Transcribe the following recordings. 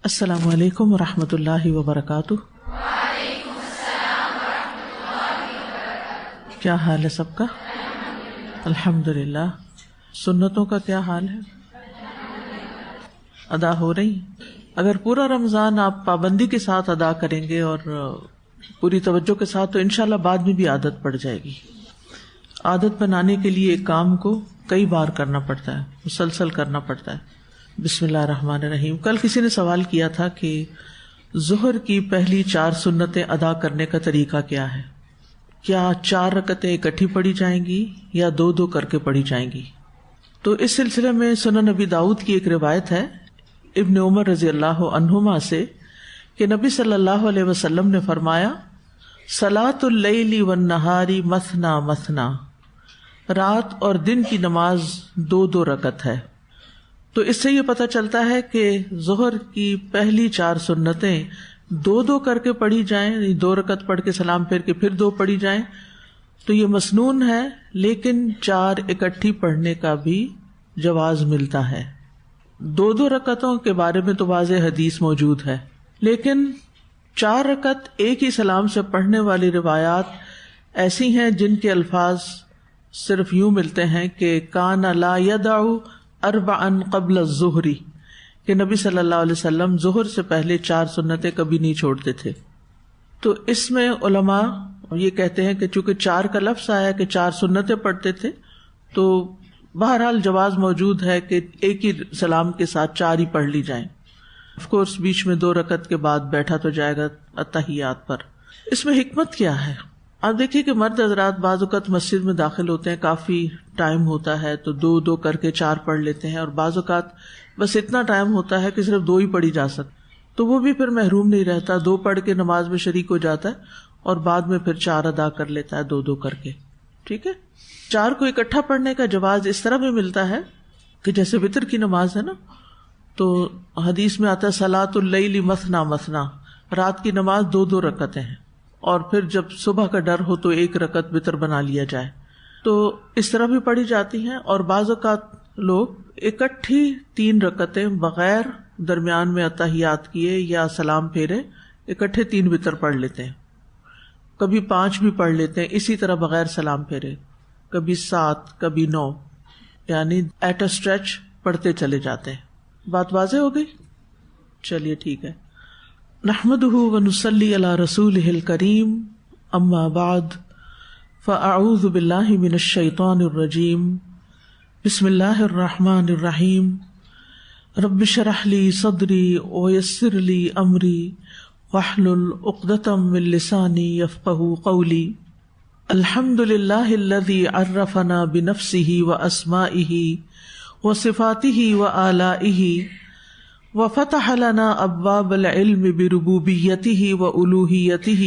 السلام علیکم ورحمۃ اللہ وبرکاتہ۔ وعلیکم السلام ورحمۃ اللہ وبرکاتہ۔ کیا حال ہے سب کا؟ الحمدللہ۔ سنتوں کا کیا حال ہے؟ ادا ہو رہی؟ اگر پورا رمضان آپ پابندی کے ساتھ ادا کریں گے اور پوری توجہ کے ساتھ تو انشاءاللہ بعد میں بھی عادت پڑ جائے گی۔ عادت بنانے کے لیے ایک کام کو کئی بار کرنا پڑتا ہے، مسلسل کرنا پڑتا ہے۔ بسم اللہ الرحمن الرحیم۔ کل کسی نے سوال کیا تھا کہ ظہر کی پہلی 4 سنتیں ادا کرنے کا طریقہ کیا ہے؟ کیا 4 رکعتیں اکٹھی پڑھی جائیں گی یا 2 کر کے پڑھی جائیں گی؟ تو اس سلسلے میں سنن نبی داؤد کی ایک روایت ہے ابن عمر رضی اللہ عنہما سے کہ نبی صلی اللہ علیہ وسلم نے فرمایا، صلاۃ اللیل والنہار مثنا مثنا، رات اور دن کی نماز 2 رکعت ہے۔ تو اس سے یہ پتہ چلتا ہے کہ ظہر کی پہلی 4 سنتیں 2 کر کے پڑھی جائیں، 2 رکعت پڑھ کے سلام پھیر کے پھر 2 پڑھی جائیں، تو یہ مسنون ہے، لیکن 4 اکٹھی پڑھنے کا بھی جواز ملتا ہے۔ 2 رکعتوں کے بارے میں تو واضح حدیث موجود ہے، لیکن 4 رکعت ایک ہی سلام سے پڑھنے والی روایات ایسی ہیں جن کے الفاظ صرف یوں ملتے ہیں کہ کان لا یدع 4 قبل الظہر، کہ نبی صلی اللہ علیہ وسلم ظہر سے پہلے 4 سنتیں کبھی نہیں چھوڑتے تھے۔ تو اس میں علماء یہ کہتے ہیں کہ چونکہ 4 کا لفظ آیا کہ 4 سنتیں پڑھتے تھے، تو بہرحال جواز موجود ہے کہ ایک ہی سلام کے ساتھ 4 ہی پڑھ لی جائیں۔ آف کورس بیچ میں 2 رکعت کے بعد بیٹھا تو جائے گا اتحیات پر۔ اس میں حکمت کیا ہے؟ آپ دیکھیے کہ مرد حضرات بعض اوقات مسجد میں داخل ہوتے ہیں، کافی ٹائم ہوتا ہے تو 2 کر کے 4 پڑھ لیتے ہیں، اور بعض اوقات بس اتنا ٹائم ہوتا ہے کہ صرف 2 ہی پڑھی جا سکتی، تو وہ بھی پھر محروم نہیں رہتا، 2 پڑھ کے نماز میں شریک ہو جاتا ہے اور بعد میں پھر 4 ادا کر لیتا ہے 2 کر کے۔ ٹھیک ہے، 4 کو اکٹھا پڑھنے کا جواز اس طرح بھی ملتا ہے کہ جیسے وتر کی نماز ہے نا، تو حدیث میں آتا ہے صلاۃ اللیل مثنا مثنا، رات کی نماز 2 رکعتیں ہیں، اور پھر جب صبح کا ڈر ہو تو 1 رکعت وتر بنا لیا جائے، تو اس طرح بھی پڑھی جاتی ہیں۔ اور بعض اوقات لوگ اکٹھی 3 رکعتیں بغیر درمیان میں اتحیات کیے یا سلام پھیرے اکٹھے 3 وتر پڑھ لیتے ہیں، کبھی 5 بھی پڑھ لیتے ہیں اسی طرح بغیر سلام پھیرے، کبھی 7 کبھی 9، یعنی ایٹ اے اسٹریچ پڑھتے چلے جاتے ہیں۔ بات واضح ہو گئی؟ چلیے ٹھیک ہے۔ نحمدہ ونصلی علی رسولہ الکریم، اما بعد، فاعوذ باللہ من الشیطان الرجیم، بسم اللہ الرحمن الرحیم، رب اشرح لی صدری ویسر لی امری واحلل عقدۃ من لسانی یفقہوا قولی۔ الحمد للہ الذی عرفنا بنفسہ واسمائہ وصفاتہ وآلائہ وفتح لنا ابواب العلم بربوبیتہ وألوہیتہ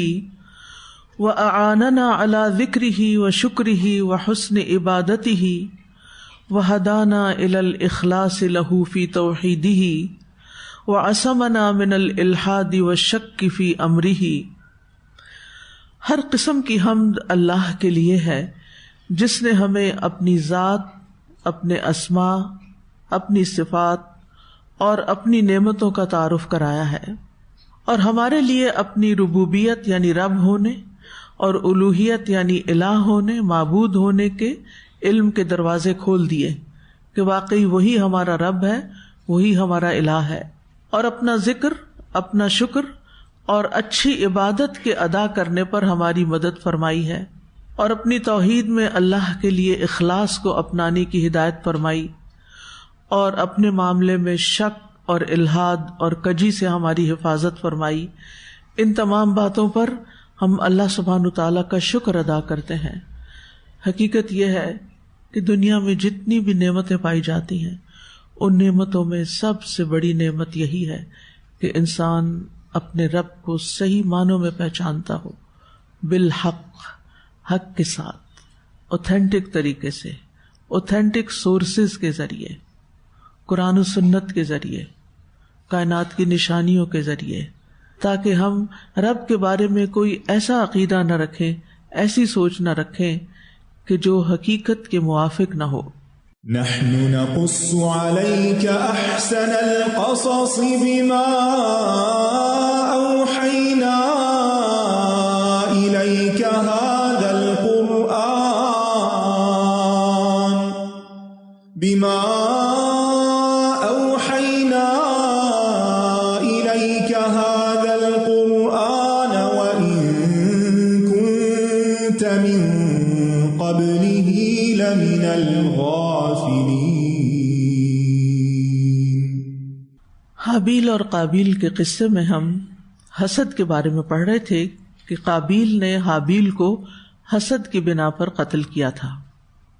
وأعاننا على ذکرہ وشکرہ وحسن عبادتہ وہدانا إلی الإخلاص لہ فی توحیدہ وعصمنا من الالحاد والشک فی امرہ۔ ہر قسم کی حمد اللہ کے لیے ہے جس نے ہمیں اپنی ذات، اپنے اسماء، اپنی صفات اور اپنی نعمتوں کا تعارف کرایا ہے، اور ہمارے لیے اپنی ربوبیت یعنی رب ہونے اور الوہیت یعنی الہ ہونے، معبود ہونے کے علم کے دروازے کھول دیے کہ واقعی وہی ہمارا رب ہے، وہی ہمارا الہ ہے، اور اپنا ذکر، اپنا شکر اور اچھی عبادت کے ادا کرنے پر ہماری مدد فرمائی ہے، اور اپنی توحید میں اللہ کے لیے اخلاص کو اپنانے کی ہدایت فرمائی، اور اپنے معاملے میں شک اور الحاد اور کجی سے ہماری حفاظت فرمائی۔ ان تمام باتوں پر ہم اللہ سبحانہ تعالیٰ کا شکر ادا کرتے ہیں۔ حقیقت یہ ہے کہ دنیا میں جتنی بھی نعمتیں پائی جاتی ہیں، ان نعمتوں میں سب سے بڑی نعمت یہی ہے کہ انسان اپنے رب کو صحیح معنوں میں پہچانتا ہو، بالحق، حق کے ساتھ، اوتھینٹک طریقے سے، اوتھینٹک سورسز کے ذریعے، قرآن و سنت کے ذریعے، کائنات کی نشانیوں کے ذریعے، تاکہ ہم رب کے بارے میں کوئی ایسا عقیدہ نہ رکھیں، ایسی سوچ نہ رکھیں کہ جو حقیقت کے موافق نہ ہو۔ نحن نقص عليك أحسن القصص بما أوحينا إليك هذا القرآن وإن كنت من قبله لمن الغافلين. حابیل اور قابیل کے قصے میں ہم حسد کے بارے میں پڑھ رہے تھے کہ قابیل نے حابیل کو حسد کی بنا پر قتل کیا تھا.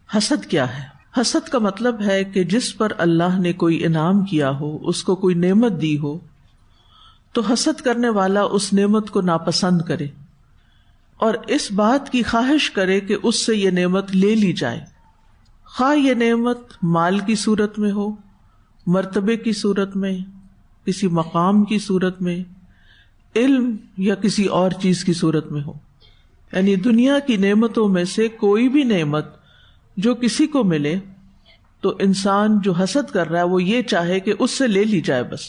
حسد کیا ہے؟ حسد کا مطلب ہے کہ جس پر اللہ نے کوئی انعام کیا ہو، اس کو کوئی نعمت دی ہو، تو حسد کرنے والا اس نعمت کو ناپسند کرے اور اس بات کی خواہش کرے کہ اس سے یہ نعمت لے لی جائے، خواہ یہ نعمت مال کی صورت میں ہو، مرتبے کی صورت میں، کسی مقام کی صورت میں، علم یا کسی اور چیز کی صورت میں ہو. یعنی دنیا کی نعمتوں میں سے کوئی بھی نعمت جو کسی کو ملے تو انسان جو حسد کر رہا ہے وہ یہ چاہے کہ اس سے لے لی جائے، بس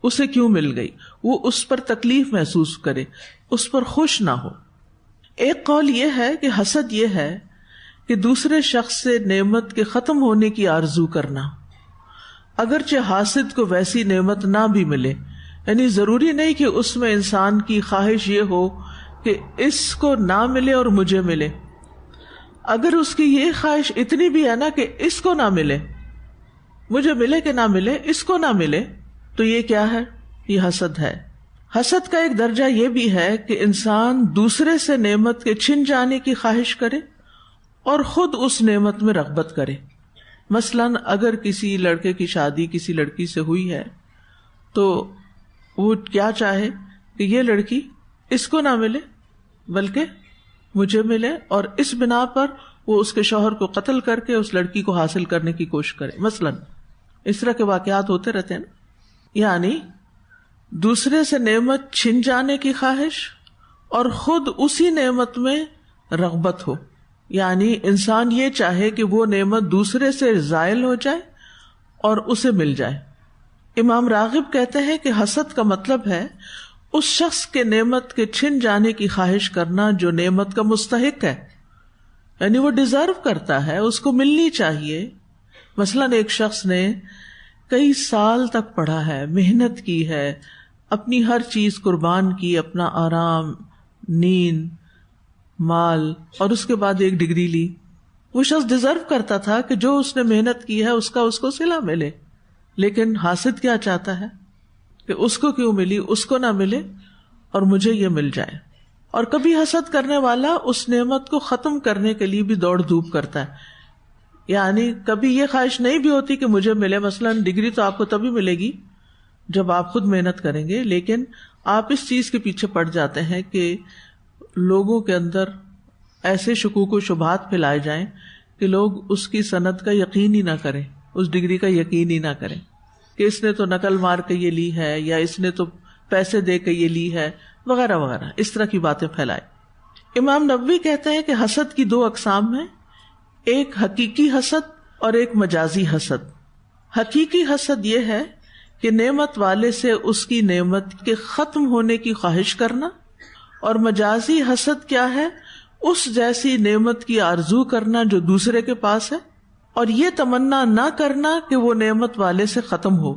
اسے کیوں مل گئی، وہ اس پر تکلیف محسوس کرے، اس پر خوش نہ ہو. ایک قول یہ ہے کہ حسد یہ ہے کہ دوسرے شخص سے نعمت کے ختم ہونے کی آرزو کرنا، اگرچہ حاسد کو ویسی نعمت نہ بھی ملے. یعنی ضروری نہیں کہ اس میں انسان کی خواہش یہ ہو کہ اس کو نہ ملے اور مجھے ملے. اگر اس کی یہ خواہش اتنی بھی ہے نا کہ اس کو نہ ملے، مجھے ملے کہ نہ ملے، اس کو نہ ملے، تو یہ کیا ہے؟ یہ حسد ہے. حسد کا ایک درجہ یہ بھی ہے کہ انسان دوسرے سے نعمت کے چھن جانے کی خواہش کرے اور خود اس نعمت میں رغبت کرے. مثلاً اگر کسی لڑکے کی شادی کسی لڑکی سے ہوئی ہے تو وہ کیا چاہے کہ یہ لڑکی اس کو نہ ملے بلکہ مجھے ملے، اور اس بنا پر وہ اس کے شوہر کو قتل کر کے اس لڑکی کو حاصل کرنے کی کوشش کرے. مثلاً اس طرح کے واقعات ہوتے رہتے ہیں. یعنی دوسرے سے نعمت چھن جانے کی خواہش اور خود اسی نعمت میں رغبت ہو. یعنی انسان یہ چاہے کہ وہ نعمت دوسرے سے زائل ہو جائے اور اسے مل جائے. امام راغب کہتے ہیں کہ حسد کا مطلب ہے اس شخص کے نعمت کے چھن جانے کی خواہش کرنا جو نعمت کا مستحق ہے، یعنی وہ ڈیزرو کرتا ہے، اس کو ملنی چاہیے. مثلاً ایک شخص نے کئی سال تک پڑھا ہے، محنت کی ہے، اپنی ہر چیز قربان کی، اپنا آرام، نیند، مال، اور اس کے بعد ایک ڈگری لی. وہ شخص ڈیزرو کرتا تھا کہ جو اس نے محنت کی ہے اس کا اس کو صلہ ملے. لیکن حاسد کیا چاہتا ہے کہ اس کو کیوں ملی، اس کو نہ ملے اور مجھے یہ مل جائے. اور کبھی حسد کرنے والا اس نعمت کو ختم کرنے کے لیے بھی دوڑ دھوپ کرتا ہے. یعنی کبھی یہ خواہش نہیں بھی ہوتی کہ مجھے ملے. مثلاً ڈگری تو آپ کو تبھی ملے گی جب آپ خود محنت کریں گے، لیکن آپ اس چیز کے پیچھے پڑ جاتے ہیں کہ لوگوں کے اندر ایسے شکوک و شبہات پھیلائے جائیں کہ لوگ اس کی سند کا یقین ہی نہ کریں، اس ڈگری کا یقین ہی نہ کریں کہ اس نے تو نقل مار کے یہ لی ہے یا اس نے تو پیسے دے کے یہ لی ہے وغیرہ وغیرہ، اس طرح کی باتیں پھیلائے. امام نووی کہتے ہیں کہ حسد کی دو اقسام ہیں، ایک حقیقی حسد اور ایک مجازی حسد. حقیقی حسد یہ ہے کہ نعمت والے سے اس کی نعمت کے ختم ہونے کی خواہش کرنا، اور مجازی حسد کیا ہے؟ اس جیسی نعمت کی آرزو کرنا جو دوسرے کے پاس ہے اور یہ تمنا نہ کرنا کہ وہ نعمت والے سے ختم ہو.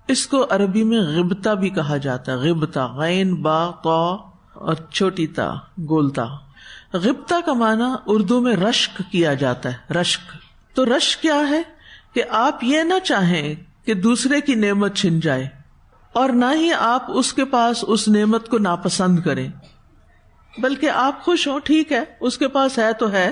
اس کو عربی میں غبطہ بھی کہا جاتا ہے. غبطہ، غین با طا اور چھوٹی تا گول تا. غبطہ کا معنی اردو میں رشک کیا جاتا ہے. رشک تو رشک کیا ہے کہ آپ یہ نہ چاہیں کہ دوسرے کی نعمت چھن جائے اور نہ ہی آپ اس کے پاس اس نعمت کو ناپسند کریں، بلکہ آپ خوش ہوں، ٹھیک ہے اس کے پاس ہے تو ہے،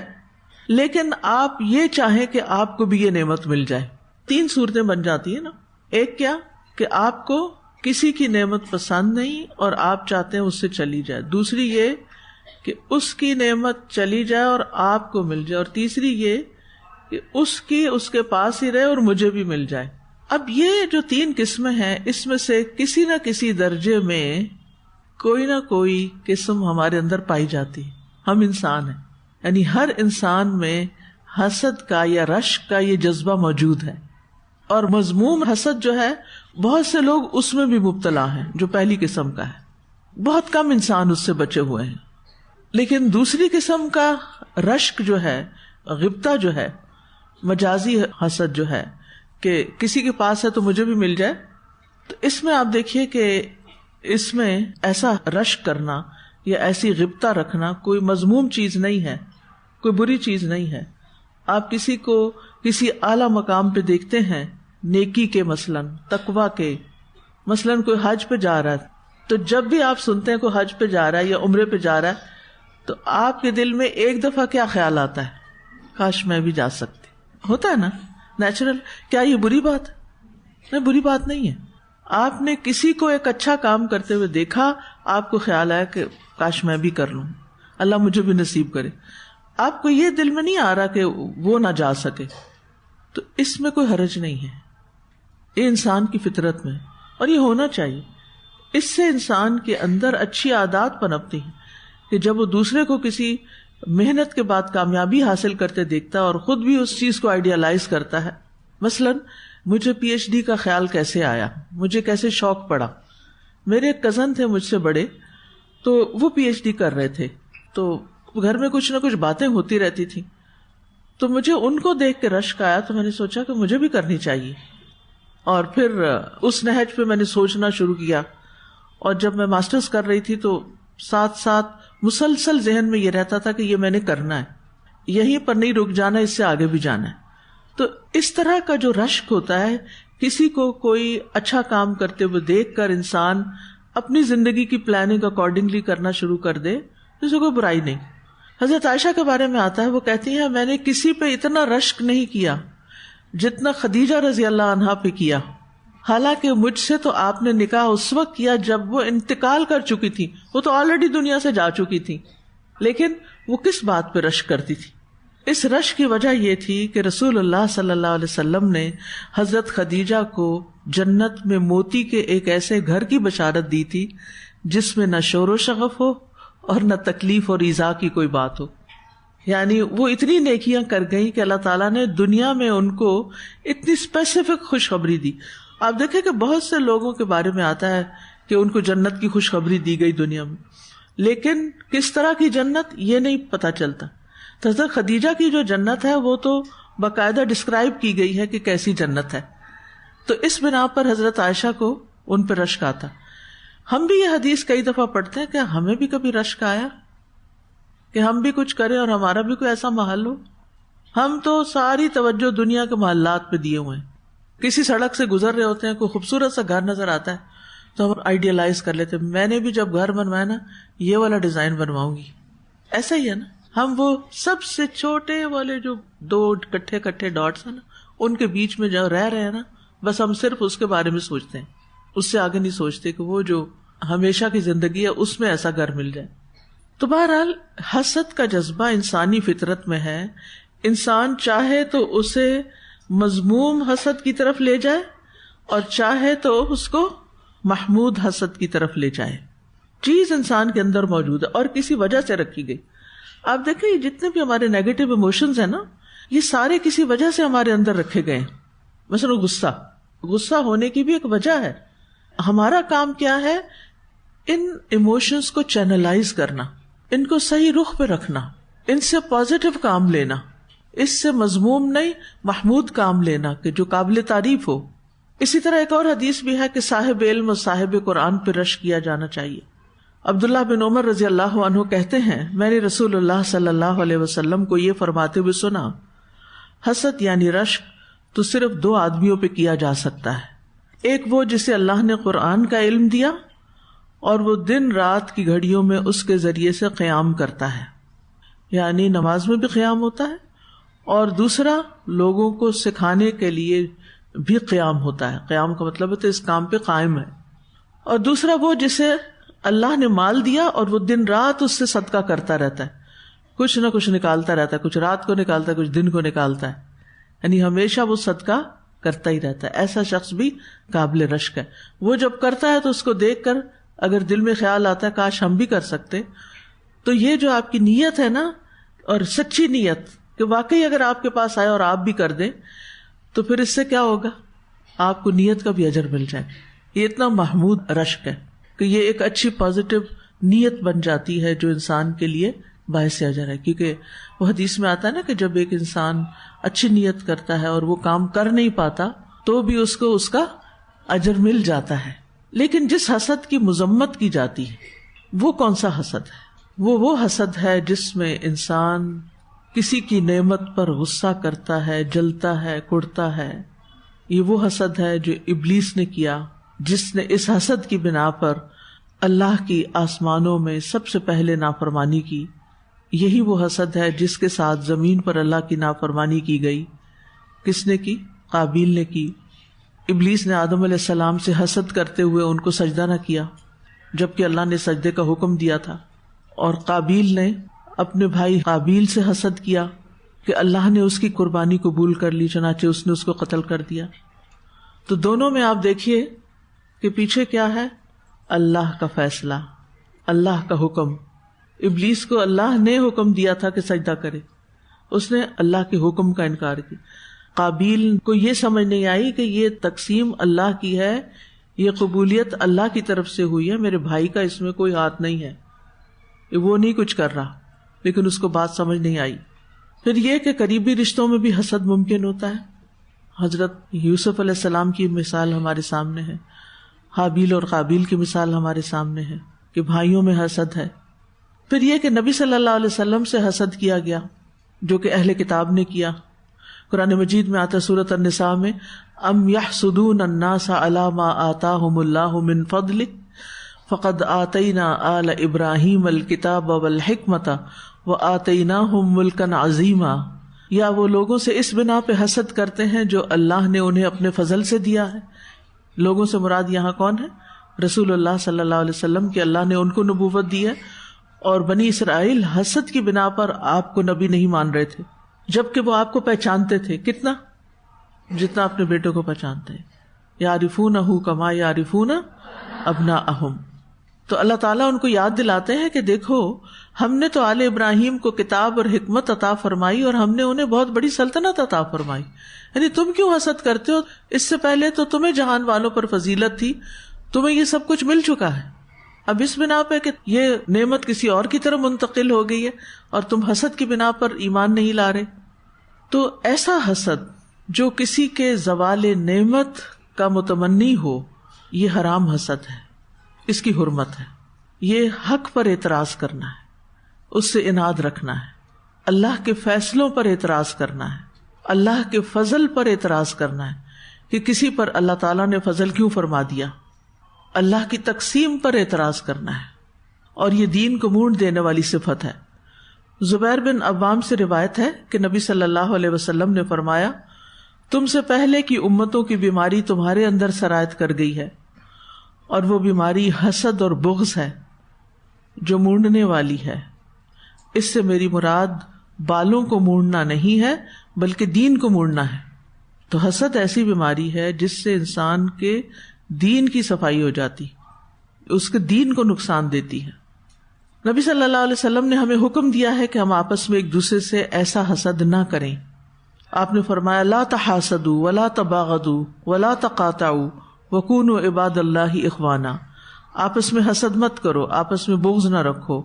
لیکن آپ یہ چاہیں کہ آپ کو بھی یہ نعمت مل جائے. 3 صورتیں بن جاتی ہیں نا. ایک کیا کہ آپ کو کسی کی نعمت پسند نہیں اور آپ چاہتے ہیں اس سے چلی جائے. دوسری یہ کہ اس کی نعمت چلی جائے اور آپ کو مل جائے. اور تیسری یہ کہ اس کے پاس ہی رہے اور مجھے بھی مل جائے. اب یہ جو 3 قسمیں ہیں اس میں سے کسی نہ کسی درجے میں کوئی نہ کوئی قسم ہمارے اندر پائی جاتی ہے. ہم انسان ہیں، یعنی ہر انسان میں حسد کا یا رشک کا یہ جذبہ موجود ہے، اور مذموم حسد جو ہے بہت سے لوگ اس میں بھی مبتلا ہیں، جو پہلی قسم کا ہے، بہت کم انسان اس سے بچے ہوئے ہیں. لیکن دوسری قسم کا رشک جو ہے، غبطہ جو ہے، مجازی حسد جو ہے کہ کسی کے پاس ہے تو مجھے بھی مل جائے، تو اس میں آپ دیکھیے کہ اس میں ایسا رشک کرنا یا ایسی غبطہ رکھنا کوئی مذموم چیز نہیں ہے، کوئی بری چیز نہیں ہے. آپ کسی کو کسی اعلیٰ مقام پہ دیکھتے ہیں، نیکی کے مثلاً، تقوی کے مثلاً، کوئی حج پہ جا رہا ہے، تو جب بھی آپ سنتے ہیں کوئی حج پہ جا رہا ہے یا عمرے پہ جا رہا ہے تو آپ کے دل میں ایک دفعہ کیا خیال آتا ہے؟ کاش میں بھی جا سکتی. ہوتا ہے نا نیچرل. کیا یہ بری بات ہے؟ نہیں، بری بات نہیں ہے. آپ نے کسی کو ایک اچھا کام کرتے ہوئے دیکھا، آپ کو خیال آیا کہ کاش میں بھی کر لوں، اللہ مجھے بھی نصیب کرے. آپ کو یہ دل میں نہیں آ رہا کہ وہ نہ جا سکے، تو اس میں کوئی حرج نہیں ہے. یہ انسان کی فطرت میں، اور یہ ہونا چاہیے. اس سے انسان کے اندر اچھی عادات پنپتی ہیں کہ جب وہ دوسرے کو کسی محنت کے بعد کامیابی حاصل کرتے دیکھتا ہے اور خود بھی اس چیز کو آئیڈیالائز کرتا ہے. مثلاً مجھے پی ایچ ڈی کا خیال کیسے آیا، مجھے کیسے شوق پڑا. میرے ایک کزن تھے مجھ سے بڑے، تو وہ پی ایچ ڈی کر رہے تھے، تو گھر میں کچھ نہ کچھ باتیں ہوتی رہتی تھی، تو مجھے ان کو دیکھ کے رشک آیا، تو میں نے سوچا کہ مجھے بھی کرنی چاہیے. اور پھر اس نہج پہ میں نے سوچنا شروع کیا. اور جب میں ماسٹرز کر رہی تھی تو ساتھ ساتھ مسلسل ذہن میں یہ رہتا تھا کہ یہ میں نے کرنا ہے، یہیں پر نہیں رک جانا، اس سے آگے بھی جانا ہے. تو اس طرح کا جو رشک ہوتا ہے، کسی کو کوئی اچھا کام کرتے ہوئے دیکھ کر انسان اپنی زندگی کی پلاننگ اکارڈنگلی کرنا شروع کر دے، اس سے کوئی برائی نہیں. حضرت عائشہ کے بارے میں آتا ہے، وہ کہتی ہیں میں نے کسی پہ اتنا رشک نہیں کیا جتنا خدیجہ رضی اللہ عنہا پہ کیا. حالانکہ مجھ سے تو آپ نے نکاح اس وقت کیا جب وہ انتقال کر چکی تھی، وہ تو آلریڈی دنیا سے جا چکی تھی، لیکن وہ کس بات پہ رشک کرتی تھی؟ اس رشک کی وجہ یہ تھی کہ رسول اللہ صلی اللہ علیہ وسلم نے حضرت خدیجہ کو جنت میں موتی کے ایک ایسے گھر کی بشارت دی تھی جس میں نہ شور و شغف ہو اور نہ تکلیف اور ایذا کی کوئی بات ہو. یعنی وہ اتنی نیکیاں کر گئیں کہ اللہ تعالیٰ نے دنیا میں ان کو اتنی اسپیسیفک خوشخبری دی. آپ دیکھیں کہ بہت سے لوگوں کے بارے میں آتا ہے کہ ان کو جنت کی خوشخبری دی گئی دنیا میں، لیکن کس طرح کی جنت یہ نہیں پتا چلتا. تو حضرت خدیجہ کی جو جنت ہے وہ تو باقاعدہ ڈسکرائب کی گئی ہے کہ کیسی جنت ہے. تو اس بنا پر حضرت عائشہ کو ان پہ رشک آتا. ہم بھی یہ حدیث کئی دفعہ پڑھتے ہیں کہ ہمیں بھی کبھی رشک آیا کہ ہم بھی کچھ کریں اور ہمارا بھی کوئی ایسا محل ہو. ہم تو ساری توجہ دنیا کے محلات پہ دیے ہوئے ہیں. کسی سڑک سے گزر رہے ہوتے ہیں، کوئی خوبصورت سا گھر نظر آتا ہے تو ہم آئیڈیالائز کر لیتے ہیں، میں نے بھی جب گھر بنوایا نا یہ والا ڈیزائن بنواؤں گی. ایسا ہی ہے نا، ہم وہ سب سے چھوٹے والے جو 2 کٹھے ڈاٹس ہیں نا، ان کے بیچ میں جو رہ رہے ہیں نا، بس ہم صرف اس کے بارے میں سوچتے ہیں، اس سے آگے نہیں سوچتے کہ وہ جو ہمیشہ کی زندگی ہے اس میں ایسا گھر مل جائے. تو بہرحال حسد کا جذبہ انسانی فطرت میں ہے. انسان چاہے تو اسے مذموم حسد کی طرف لے جائے اور چاہے تو اس کو محمود حسد کی طرف لے جائے. چیز انسان کے اندر موجود ہے اور کسی وجہ سے رکھی گئی. آپ دیکھیں جتنے بھی ہمارے نیگیٹو ایموشنز ہیں نا، یہ سارے کسی وجہ سے ہمارے اندر رکھے گئے ہیں. مثلا غصہ ہونے کی بھی ایک وجہ ہے. ہمارا کام کیا ہے؟ ان ایموشنز کو چینلائز کرنا، ان کو صحیح رخ پہ رکھنا، ان سے پازیٹو کام لینا، اس سے مذموم نہیں محمود کام لینا کہ جو قابل تعریف ہو. اسی طرح ایک اور حدیث بھی ہے کہ صاحب علم اور صاحب قرآن پہ رشک کیا جانا چاہیے. عبداللہ بن عمر رضی اللہ عنہ کہتے ہیں میں نے رسول اللہ صلی اللہ علیہ وسلم کو یہ فرماتے ہوئے سنا، حسد یعنی رشک تو صرف 2 آدمیوں پہ کیا جا سکتا ہے. ایک وہ جسے اللہ نے قرآن کا علم دیا اور وہ دن رات کی گھڑیوں میں اس کے ذریعے سے قیام کرتا ہے، یعنی نماز میں بھی قیام ہوتا ہے، اور دوسرا لوگوں کو سکھانے کے لیے بھی قیام ہوتا ہے. قیام کا مطلب ہے تو اس کام پہ قائم ہے. اور دوسرا وہ جسے اللہ نے مال دیا اور وہ دن رات اس سے صدقہ کرتا رہتا ہے، کچھ نہ کچھ نکالتا رہتا ہے، کچھ رات کو نکالتا ہے، کچھ دن کو نکالتا ہے، یعنی ہمیشہ وہ صدقہ کرتا ہی رہتا ہے. ایسا شخص بھی قابل رشک ہے. وہ جب کرتا ہے تو اس کو دیکھ کر اگر دل میں خیال آتا ہے کاش ہم بھی کر سکتے، تو یہ جو آپ کی نیت ہے نا، اور سچی نیت کہ واقعی اگر آپ کے پاس آئے اور آپ بھی کر دیں تو پھر اس سے کیا ہوگا، آپ کو نیت کا بھی اجر مل جائے. یہ اتنا محمود رشک ہے کہ یہ ایک اچھی پازیٹو نیت بن جاتی ہے جو انسان کے لیے باعث اجر ہے. کیونکہ وہ حدیث میں آتا ہے نا کہ جب ایک انسان اچھی نیت کرتا ہے اور وہ کام کر نہیں پاتا تو بھی اس کو اس کا اجر مل جاتا ہے. لیکن جس حسد کی مذمت کی جاتی ہے وہ کون سا حسد ہے؟ وہ حسد ہے جس میں انسان کسی کی نعمت پر غصہ کرتا ہے، جلتا ہے، کڑتا ہے. یہ وہ حسد ہے جو ابلیس نے کیا، جس نے اس حسد کی بنا پر اللہ کی آسمانوں میں سب سے پہلے نافرمانی کی. یہی وہ حسد ہے جس کے ساتھ زمین پر اللہ کی نافرمانی کی گئی. کس نے کی؟ قابیل نے کی. ابلیس نے آدم علیہ السلام سے حسد کرتے ہوئے ان کو سجدہ نہ کیا جبکہ اللہ نے سجدے کا حکم دیا تھا. اور قابیل نے اپنے بھائی قابیل سے حسد کیا کہ اللہ نے اس کی قربانی قبول کر لی، چنانچہ اس نے اس کو قتل کر دیا. تو دونوں میں آپ دیکھیے کہ پیچھے کیا ہے؟ اللہ کا فیصلہ، اللہ کا حکم. ابلیس کو اللہ نے حکم دیا تھا کہ سجدہ کرے، اس نے اللہ کے حکم کا انکار کیا. قابیل کو یہ سمجھ نہیں آئی کہ یہ تقسیم اللہ کی ہے، یہ قبولیت اللہ کی طرف سے ہوئی ہے، میرے بھائی کا اس میں کوئی ہاتھ نہیں ہے، وہ نہیں کچھ کر رہا. لیکن اس کو بات سمجھ نہیں آئی. پھر یہ کہ قریبی رشتوں میں بھی حسد ممکن ہوتا ہے. حضرت یوسف علیہ السلام کی مثال ہمارے سامنے ہے، حابیل اور قابیل کی مثال ہمارے سامنے ہے کہ بھائیوں میں حسد ہے. پھر یہ کہ نبی صلی اللہ علیہ وسلم سے حسد کیا گیا جو کہ اہل کتاب نے کیا. قرآن مجید میں آتا ہے سورۃ النساء میں، ام یحسدون الناس علی ما آتاہم اللہ من فضلہ فقد آتینا آل ابراہیم الکتاب والحکمۃ وآتیناہم ملکا عظیما. یا وہ لوگوں سے اس بنا پہ حسد کرتے ہیں جو اللہ نے انہیں اپنے فضل سے دیا ہے. لوگوں سے مراد یہاں کون ہے؟ رسول اللہ صلی اللہ علیہ وسلم کہ اللہ نے ان کو نبوت دی ہے، اور بنی اسرائیل حسد کی بنا پر آپ کو نبی نہیں مان رہے تھے جبکہ وہ آپ کو پہچانتے تھے. کتنا؟ جتنا اپنے بیٹوں کو پہچانتے ہیں. یعرفونہ کما یعرفون ابناءہم. تو اللہ تعالیٰ ان کو یاد دلاتے ہیں کہ دیکھو ہم نے تو آل ابراہیم کو کتاب اور حکمت عطا فرمائی اور ہم نے انہیں بہت بڑی سلطنت عطا فرمائی، یعنی تم کیوں حسد کرتے ہو؟ اس سے پہلے تو تمہیں جہان والوں پر فضیلت تھی، تمہیں یہ سب کچھ مل چکا ہے. اب اس بنا پہ کہ یہ نعمت کسی اور کی طرف منتقل ہو گئی ہے اور تم حسد کی بنا پر ایمان نہیں لا رہے. تو ایسا حسد جو کسی کے زوال نعمت کا متمنی ہو، یہ حرام حسد ہے، اس کی حرمت ہے. یہ حق پر اعتراض کرنا ہے، اس سے اناد رکھنا ہے، اللہ کے فیصلوں پر اعتراض کرنا ہے، اللہ کے فضل پر اعتراض کرنا ہے کہ کسی پر اللہ تعالیٰ نے فضل کیوں فرما دیا. اللہ کی تقسیم پر اعتراض کرنا ہے، اور یہ دین کو مونڈ دینے والی صفت ہے. زبیر بن عوام سے روایت ہے کہ نبی صلی اللہ علیہ وسلم نے فرمایا، تم سے پہلے کی امتوں کی بیماری تمہارے اندر سرایت کر گئی ہے، اور وہ بیماری حسد اور بغض ہے جو مونڈنے والی ہے. اس سے میری مراد بالوں کو مونڈنا نہیں ہے بلکہ دین کو مونڈنا ہے. تو حسد ایسی بیماری ہے جس سے انسان کے دین کی صفائی ہو جاتی، اس کے دین کو نقصان دیتی ہے. نبی صلی اللہ علیہ وسلم نے ہمیں حکم دیا ہے کہ ہم آپس میں ایک دوسرے سے ایسا حسد نہ کریں. آپ نے فرمایا، لا تحاسدوا ولا تباغضوا ولا تقاطعوا وکونوا عباد اللہ اخوانا. آپس میں حسد مت کرو، آپس میں بغض نہ رکھو،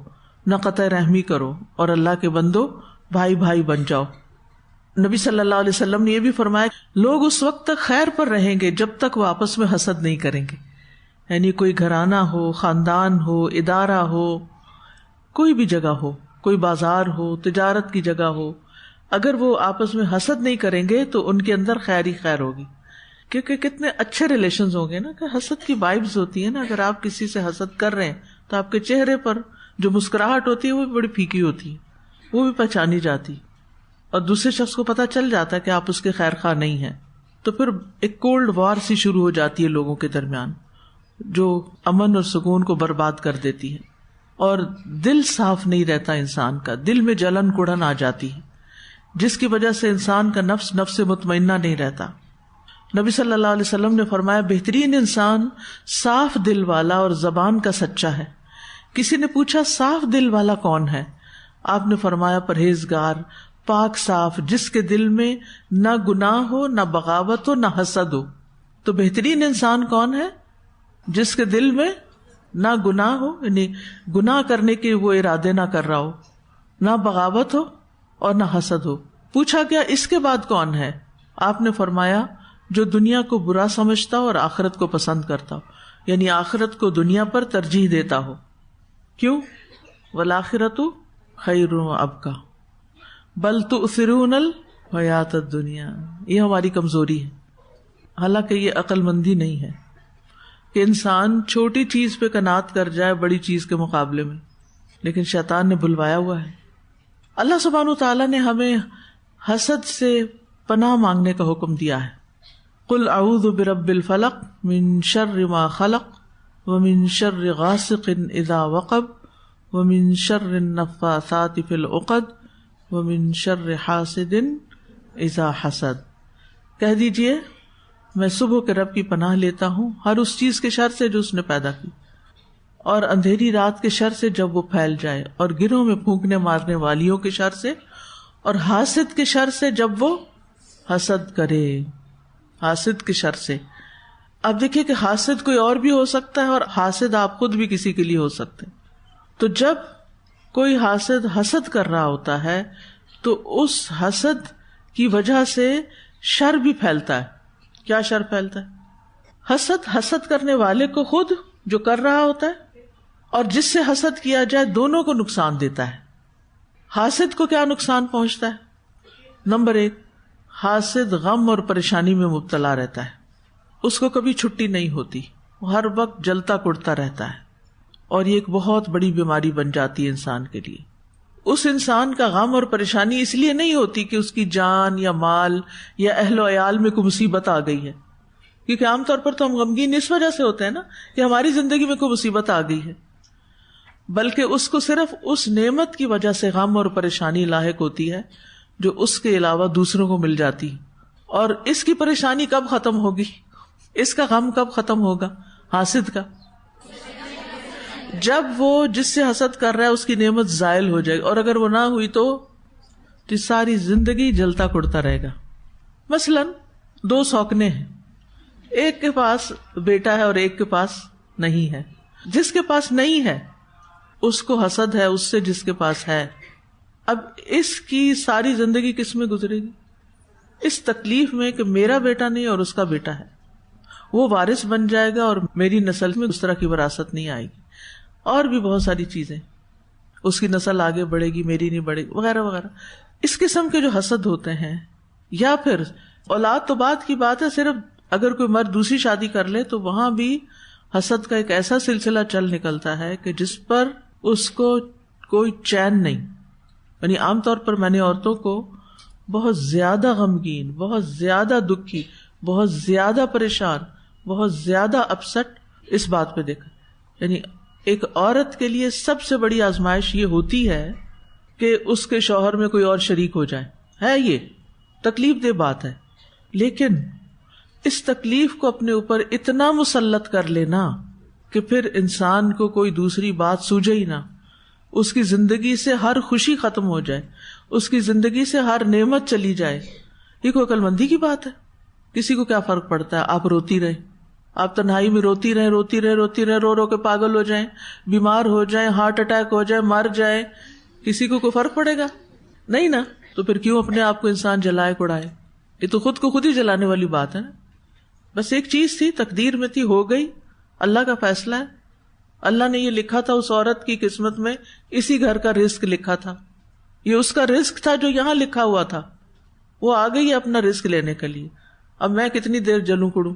نہ قطع رحمی کرو، اور اللہ کے بندو بھائی بھائی بن جاؤ. نبی صلی اللہ علیہ وسلم نے یہ بھی فرمایا، لوگ اس وقت تک خیر پر رہیں گے جب تک وہ آپس میں حسد نہیں کریں گے. یعنی کوئی گھرانہ ہو، خاندان ہو، ادارہ ہو، کوئی بھی جگہ ہو، کوئی بازار ہو، تجارت کی جگہ ہو، اگر وہ آپس میں حسد نہیں کریں گے تو ان کے اندر خیر ہی خیر ہوگی. کیونکہ کتنے اچھے ریلیشنز ہوں گے نا، کہ حسد کی وائبز ہوتی ہے نا. اگر آپ کسی سے حسد کر رہے ہیں تو آپ کے چہرے پر جو مسکراہٹ ہوتی ہے وہ بھی بڑی پھیکی ہوتی ہے، وہ بھی پہچانی جاتی، اور دوسرے شخص کو پتہ چل جاتا ہے کہ آپ اس کے خیر خواہ نہیں ہیں. تو پھر ایک کولڈ وار سی شروع ہو جاتی ہے لوگوں کے درمیان جو امن اور سکون کو برباد کر دیتی ہے، اور دل صاف نہیں رہتا انسان کا، دل میں جلن کڑن آ جاتی ہے جس کی وجہ سے انسان کا نفس مطمئنہ نہیں رہتا. نبی صلی اللہ علیہ وسلم نے فرمایا، بہترین انسان صاف دل والا اور زبان کا سچا ہے. کسی نے پوچھا صاف دل والا کون ہے؟ آپ نے فرمایا، پرہیزگار، پاک صاف، جس کے دل میں نہ گناہ ہو، نہ بغاوت ہو، نہ حسد ہو. تو بہترین انسان کون ہے؟ جس کے دل میں نہ گناہ ہو، یعنی گناہ کرنے کے وہ ارادے نہ کر رہا ہو، نہ بغاوت ہو اور نہ حسد ہو. پوچھا گیا اس کے بعد کون ہے؟ آپ نے فرمایا جو دنیا کو برا سمجھتا ہو اور آخرت کو پسند کرتا ہو، یعنی آخرت کو دنیا پر ترجیح دیتا ہو. کیوں؟ والآخرۃ خیر وابقیٰ بل تؤثرون الحیاۃ الدنیا. یہ ہماری کمزوری ہے، حالانکہ یہ عقل مندی نہیں ہے کہ انسان چھوٹی چیز پہ قناعت کر جائے بڑی چیز کے مقابلے میں، لیکن شیطان نے بلوایا ہوا ہے. اللہ سبحانہ وتعالیٰ نے ہمیں حسد سے پناہ مانگنے کا حکم دیا ہے. قل اعوذ برب الفلق من شر ما خلق ومن شر غاسق اذا وقب ومن شر النفاثات فی العقد ومن شر حاسد اذا حسد. کہہ دیجئے میں صبح کے رب کی پناہ لیتا ہوں ہر اس چیز کے شر سے جو اس نے پیدا کی، اور اندھیری رات کے شر سے جب وہ پھیل جائے، اور گرہوں میں پھونکنے مارنے والیوں کے شر سے، اور حاسد کے شر سے جب وہ حسد کرے. حاسد کے شر سے. اب دیکھیے کہ حاسد کوئی اور بھی ہو سکتا ہے، اور حاسد آپ خود بھی کسی کے لیے ہو سکتے ہیں. تو جب کوئی حاسد حسد کر رہا ہوتا ہے تو اس حسد کی وجہ سے شر بھی پھیلتا ہے. کیا شر پھیلتا ہے؟ حسد کرنے والے کو خود جو کر رہا ہوتا ہے اور جس سے حسد کیا جائے دونوں کو نقصان دیتا ہے. حاسد کو کیا نقصان پہنچتا ہے؟ نمبر 1، حاسد غم اور پریشانی میں مبتلا رہتا ہے، اس کو کبھی چھٹی نہیں ہوتی، وہ ہر وقت جلتا کڑتا رہتا ہے، اور یہ ایک بہت بڑی بیماری بن جاتی ہے انسان کے لیے. اس انسان کا غم اور پریشانی اس لیے نہیں ہوتی کہ اس کی جان یا مال یا اہل و عیال میں کوئی مصیبت آ گئی ہے، کیونکہ عام طور پر تو ہم غمگین اس وجہ سے ہوتے ہیں نا کہ ہماری زندگی میں کوئی مصیبت آ گئی ہے، بلکہ اس کو صرف اس نعمت کی وجہ سے غم اور پریشانی لاحق ہوتی ہے جو اس کے علاوہ دوسروں کو مل جاتی. اور اس کی پریشانی کب ختم ہوگی؟ اس کا غم کب ختم ہوگا؟ حاسد کا جب وہ جس سے حسد کر رہا ہے اس کی نعمت زائل ہو جائے گی، اور اگر وہ نہ ہوئی تو ساری زندگی جلتا کڑتا رہے گا. مثلاً 2 سوکنے ہیں، ایک کے پاس بیٹا ہے اور ایک کے پاس نہیں ہے. جس کے پاس نہیں ہے اس کو حسد ہے اس سے جس کے پاس ہے. اب اس کی ساری زندگی کس میں گزرے گی؟ اس تکلیف میں کہ میرا بیٹا نہیں اور اس کا بیٹا ہے. وہ وارث بن جائے گا اور میری نسل میں اس طرح کی وراثت نہیں آئے گی، اور بھی بہت ساری چیزیں، اس کی نسل آگے بڑھے گی میری نہیں بڑھے گی، وغیرہ وغیرہ. اس قسم کے جو حسد ہوتے ہیں، یا پھر اولاد تو بات کی بات ہے، صرف اگر کوئی مرد دوسری شادی کر لے تو وہاں بھی حسد کا ایک ایسا سلسلہ چل نکلتا ہے کہ جس پر اس کو کوئی چین نہیں. یعنی عام طور پر میں نے عورتوں کو بہت زیادہ غمگین، بہت زیادہ دکھی، بہت زیادہ پریشان، بہت زیادہ اپسٹ اس بات پہ دیکھا. یعنی ایک عورت کے لیے سب سے بڑی آزمائش یہ ہوتی ہے کہ اس کے شوہر میں کوئی اور شریک ہو جائے. ہے یہ تکلیف دہ بات ہے، لیکن اس تکلیف کو اپنے اوپر اتنا مسلط کر لینا کہ پھر انسان کو کوئی دوسری بات سوجے ہی نہ، اس کی زندگی سے ہر خوشی ختم ہو جائے، اس کی زندگی سے ہر نعمت چلی جائے، یہ کوئی عقل مندی کی بات ہے؟ کسی کو کیا فرق پڑتا ہے؟ آپ روتی رہیں، آپ تنہائی میں روتی رہیں، روتی رہیں، رو رو کے پاگل ہو جائیں، بیمار ہو جائیں، ہارٹ اٹیک ہو جائے، مر جائیں، کسی کو کوئی فرق پڑے گا؟ نہیں نا. تو پھر کیوں اپنے آپ کو انسان جلائے کڑائے؟ یہ تو خود کو خود ہی جلانے والی بات ہے نا. بس ایک چیز تھی، تقدیر میں تھی، ہو گئی، اللہ کا فیصلہ ہے. اللہ نے یہ لکھا تھا اس عورت کی قسمت میں، اسی گھر کا رزق لکھا تھا، یہ اس کا رزق تھا جو یہاں لکھا ہوا تھا. وہ آ گئی اپنا رزق لینے کے لیے. اب میں کتنی دیر جلوں کڑوں؟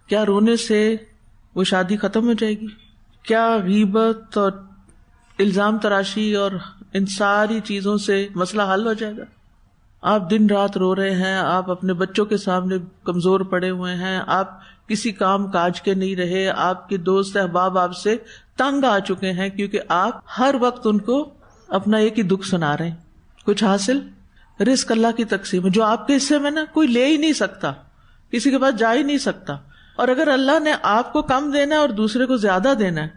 کیا رونے سے وہ شادی ختم ہو جائے گی؟ کیا غیبت اور الزام تراشی اور ان ساری چیزوں سے مسئلہ حل ہو جائے گا؟ آپ دن رات رو رہے ہیں، آپ اپنے بچوں کے سامنے کمزور پڑے ہوئے ہیں، آپ کسی کام کاج کے نہیں رہے، آپ کے دوست احباب آپ سے تنگ آ چکے ہیں کیونکہ آپ ہر وقت ان کو اپنا ایک ہی دکھ سنا رہے ہیں. کچھ حاصل؟ رزق اللہ کی تقسیم ہے، جو آپ کے حصے میں نا کوئی لے ہی نہیں سکتا، کسی کے پاس جا ہی نہیں سکتا. اور اگر اللہ نے آپ کو کم دینا ہے اور دوسرے کو زیادہ دینا ہے،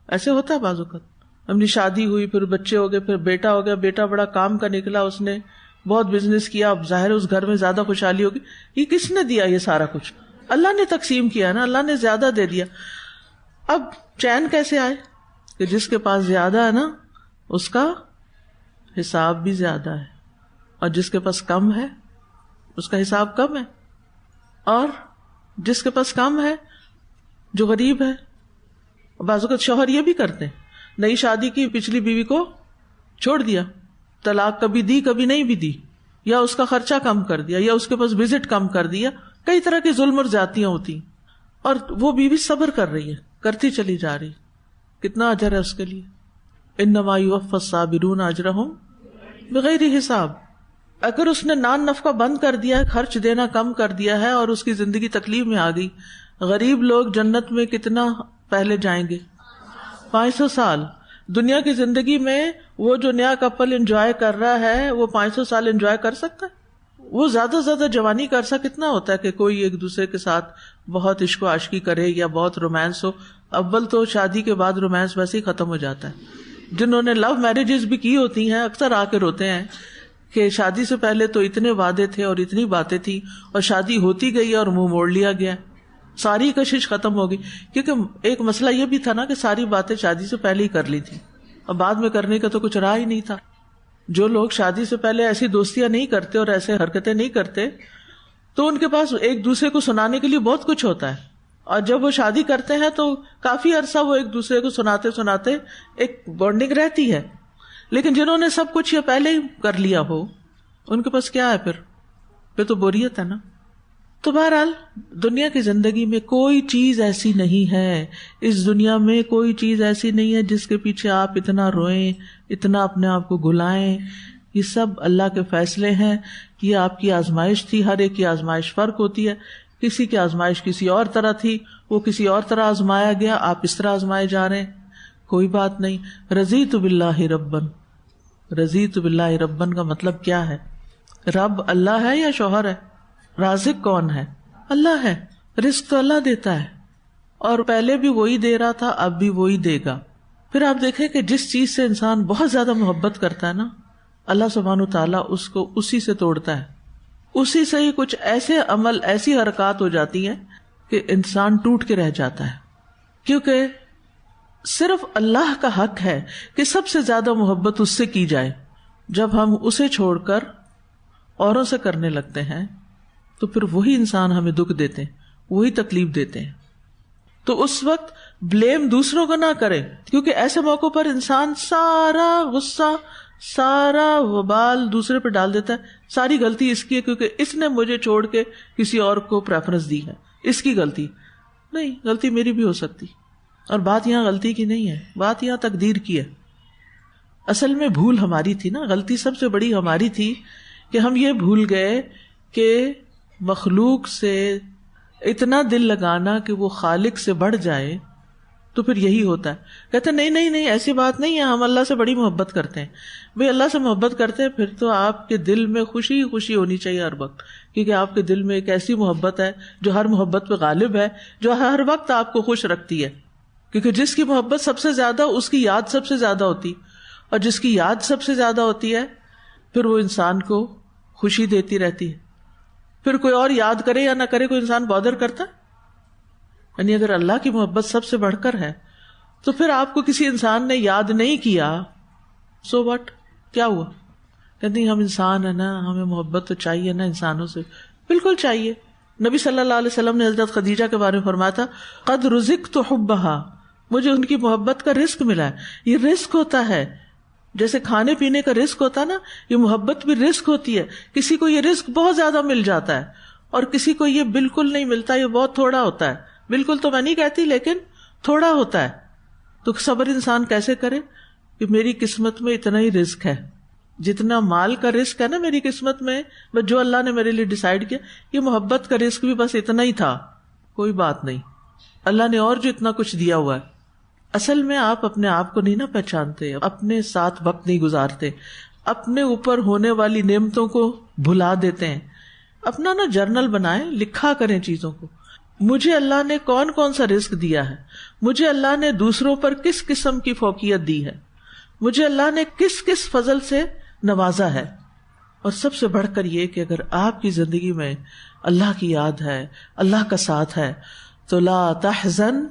ایسے ہوتا ہے بعض اوقات. اپنی شادی ہوئی، پھر بچے ہو گئے، پھر بیٹا ہو گیا، بیٹا بڑا کام کا نکلا، اس نے بہت بزنس کیا، اب ظاہر اس گھر میں زیادہ خوشحالی ہوگی. یہ کس نے دیا؟ یہ سارا کچھ اللہ نے تقسیم کیا نا، اللہ نے زیادہ دے دیا. اب چین کیسے آئے؟ کہ جس کے پاس زیادہ ہے نا اس کا حساب بھی زیادہ ہے، اور جس کے پاس کم ہے اس کا حساب کم ہے. اور جس کے پاس کم ہے، جو غریب ہے، بعض اوقات شوہر یہ بھی کرتے ہیں، نئی شادی کی، پچھلی بیوی کو چھوڑ دیا، طلاق کبھی دی کبھی نہیں بھی دی، یا اس کا خرچہ کم کر دیا، یا اس کے پاس وزٹ کم کر دیا. کئی طرح کی ظلم اور زیادتیاں ہوتی ہیں، اور وہ بیوی صبر کر رہی ہے، کرتی چلی جا رہی. کتنا اجر ہے اس کے لیے. انما یوفی الصابرون اجرہم بغیر حساب. اگر اس نے نان نفقہ بند کر دیا ہے، خرچ دینا کم کر دیا ہے، اور اس کی زندگی تکلیف میں آ گئی. غریب لوگ جنت میں کتنا پہلے جائیں گے؟ 500 سال. دنیا کی زندگی میں وہ جو نیا کپل انجوائے کر رہا ہے وہ 500 سال انجوائے کر سکتا ہے؟ وہ زیادہ سے زیادہ جوانی کا عرصہ کتنا ہوتا ہے کہ کوئی ایک دوسرے کے ساتھ بہت عشق و عاشقی کرے یا بہت رومانس ہو. اول تو شادی کے بعد رومانس ویسے ہی ختم ہو جاتا ہے. جنہوں نے لو میرجز بھی کی ہوتی ہیں اکثر آ کے روتے ہیں کہ شادی سے پہلے تو اتنے وعدے تھے اور اتنی باتیں تھی، اور شادی ہوتی گئی اور منہ موڑ لیا گیا، ساری کشش ختم ہو گئی. کیونکہ ایک مسئلہ یہ بھی تھا نا کہ ساری باتیں شادی سے پہلے ہی کر لی تھی، اور بعد میں کرنے کا تو کچھ رہا ہی نہیں تھا. جو لوگ شادی سے پہلے ایسی دوستیاں نہیں کرتے اور ایسے حرکتیں نہیں کرتے تو ان کے پاس ایک دوسرے کو سنانے کے لیے بہت کچھ ہوتا ہے، اور جب وہ شادی کرتے ہیں تو کافی عرصہ وہ ایک دوسرے کو سناتے سناتے ایک بانڈنگ رہتی ہے. لیکن جنہوں نے سب کچھ یہ پہلے ہی کر لیا ہو ان کے پاس کیا ہے؟ پھر تو بوریت ہے نا. تو بہرحال دنیا کی زندگی میں کوئی چیز ایسی نہیں ہے، اس دنیا میں کوئی چیز ایسی نہیں ہے جس کے پیچھے آپ اتنا روئیں، اتنا اپنے آپ کو گھلائیں. یہ سب اللہ کے فیصلے ہیں. یہ آپ کی آزمائش تھی، ہر ایک کی آزمائش فرق ہوتی ہے. کسی کی آزمائش کسی اور طرح تھی، وہ کسی اور طرح آزمایا گیا، آپ اس طرح آزمائے جا رہے ہیں. کوئی بات نہیں. رضیت باللہ ربن. رضیت باللہ ربن کا مطلب کیا ہے؟ رب اللہ ہے یا شوہر ہے؟ رازق کون ہے؟ اللہ ہے. رزق تو اللہ دیتا ہے، اور پہلے بھی وہی دے رہا تھا، اب بھی وہی دے گا. پھر آپ دیکھیں کہ جس چیز سے انسان بہت زیادہ محبت کرتا ہے نا، اللہ سبحانہ وتعالیٰ اس کو اسی سے توڑتا ہے. اسی سے ہی کچھ ایسے عمل، ایسی حرکات ہو جاتی ہیں کہ انسان ٹوٹ کے رہ جاتا ہے. کیونکہ صرف اللہ کا حق ہے کہ سب سے زیادہ محبت اس سے کی جائے. جب ہم اسے چھوڑ کر اوروں سے کرنے لگتے ہیں تو پھر وہی انسان ہمیں دکھ دیتے ہیں، وہی تکلیف دیتے ہیں. تو اس وقت بلیم دوسروں کو نہ کریں، کیونکہ ایسے موقع پر انسان سارا غصہ، سارا وبال دوسرے پہ ڈال دیتا ہے. ساری غلطی اس کی ہے کیونکہ اس نے مجھے چھوڑ کے کسی اور کو پریفرنس دی ہے، اس کی غلطی نہیں. غلطی میری بھی ہو سکتی، اور بات یہاں غلطی کی نہیں ہے، بات یہاں تقدیر کی ہے. اصل میں بھول ہماری تھی نا، غلطی سب سے بڑی ہماری تھی کہ ہم یہ بھول گئے کہ مخلوق سے اتنا دل لگانا کہ وہ خالق سے بڑھ جائے. تو پھر یہی ہوتا ہے. کہتے نہیں ایسی بات نہیں ہے، ہم اللہ سے بڑی محبت کرتے ہیں. بھئی اللہ سے محبت کرتے ہیں پھر تو آپ کے دل میں خوشی خوشی ہونی چاہیے ہر وقت، کیونکہ آپ کے دل میں ایک ایسی محبت ہے جو ہر محبت پہ غالب ہے، جو ہر وقت آپ کو خوش رکھتی ہے. کیونکہ جس کی محبت سب سے زیادہ، اس کی یاد سب سے زیادہ ہوتی، اور جس کی یاد سب سے زیادہ ہوتی ہے پھر وہ انسان کو خوشی دیتی رہتی ہے. پھر کوئی اور یاد کرے یا نہ کرے کوئی انسان بادر کرتا. یعنی اگر اللہ کی محبت سب سے بڑھ کر ہے تو پھر آپ کو کسی انسان نے یاد نہیں کیا، سو واٹ، کیا ہوا؟ کہتے ہیں ہم انسان ہیں نا، ہمیں محبت تو چاہیے نا انسانوں سے. بالکل چاہیے. نبی صلی اللہ علیہ وسلم نے حضرت خدیجہ کے بارے میں فرمایا تھا، قد رزقت حبھا، مجھے ان کی محبت کا رزق ملا ہے. یہ رزق ہوتا ہے، جیسے کھانے پینے کا رزق ہوتا ہے نا، یہ محبت بھی رزق ہوتی ہے. کسی کو یہ رزق بہت زیادہ مل جاتا ہے اور کسی کو یہ بالکل نہیں ملتا، یہ بہت تھوڑا ہوتا ہے. بالکل تو میں نہیں کہتی، لیکن تھوڑا ہوتا ہے. تو صبر انسان کیسے کرے کہ میری قسمت میں اتنا ہی رزق ہے، جتنا مال کا رزق ہے نا میری قسمت میں، بس جو اللہ نے میرے لیے ڈیسائیڈ کیا، یہ محبت کا رزق بھی بس اتنا ہی تھا، کوئی بات نہیں. اللہ نے اور جو اتنا کچھ دیا ہوا ہے. اصل میں آپ اپنے آپ کو نہیں نا پہچانتے، اپنے ساتھ وقت نہیں گزارتے، اپنے اوپر ہونے والی نعمتوں کو بھلا دیتے ہیں. اپنا نا جرنل بنائیں، لکھا کریں چیزوں کو. مجھے اللہ نے کون کون سا رزق دیا ہے، مجھے اللہ نے دوسروں پر کس قسم کی فوقیت دی ہے، مجھے اللہ نے کس کس فضل سے نوازا ہے. اور سب سے بڑھ کر یہ کہ اگر آپ کی زندگی میں اللہ کی یاد ہے، اللہ کا ساتھ ہے، تو لا تحزن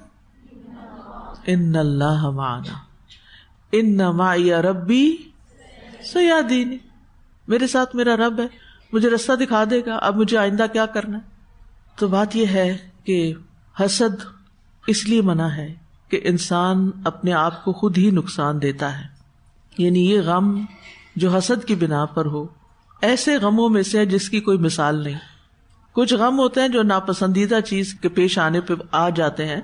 ان اللہ معنا، ان معی ربی سیہدینی، میرے ساتھ میرا رب ہے، مجھے راستہ دکھا دے گا، اب مجھے آئندہ کیا کرنا ہے۔ تو بات یہ ہے کہ حسد اس لیے منع ہے کہ انسان اپنے آپ کو خود ہی نقصان دیتا ہے، یعنی یہ غم جو حسد کی بنا پر ہو ایسے غموں میں سے جس کی کوئی مثال نہیں۔ کچھ غم ہوتے ہیں جو ناپسندیدہ چیز کے پیش آنے پہ آ جاتے ہیں،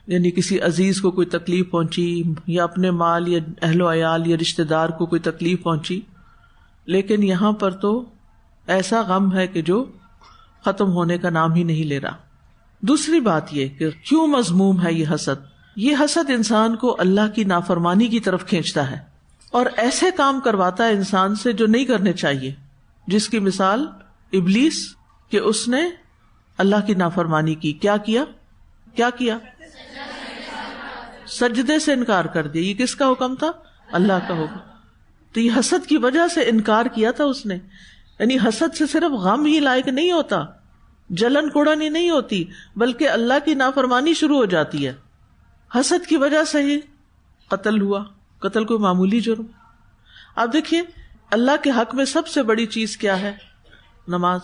یعنی کسی عزیز کو کوئی تکلیف پہنچی، یا اپنے مال یا اہل و عیال یا رشتہ دار کو کوئی تکلیف پہنچی، لیکن یہاں پر تو ایسا غم ہے کہ جو ختم ہونے کا نام ہی نہیں لے رہا۔ دوسری بات یہ کہ کیوں مذموم ہے یہ حسد؟ یہ حسد انسان کو اللہ کی نافرمانی کی طرف کھینچتا ہے اور ایسے کام کرواتا ہے انسان سے جو نہیں کرنے چاہیے، جس کی مثال ابلیس کہ اس نے اللہ کی نافرمانی کی۔ کیا کیا؟ سجدے سے انکار کر دیا۔ یہ کس کا حکم تھا؟ اللہ کا حکم۔ تو یہ حسد کی وجہ سے انکار کیا تھا اس نے۔ یعنی حسد سے صرف غم ہی لائق نہیں ہوتا، جلن کوڑانی نہیں ہوتی، بلکہ اللہ کی نافرمانی شروع ہو جاتی ہے۔ حسد کی وجہ سے ہی قتل ہوا۔ قتل کوئی معمولی جرم؟ آپ دیکھیے اللہ کے حق میں سب سے بڑی چیز کیا ہے؟ نماز،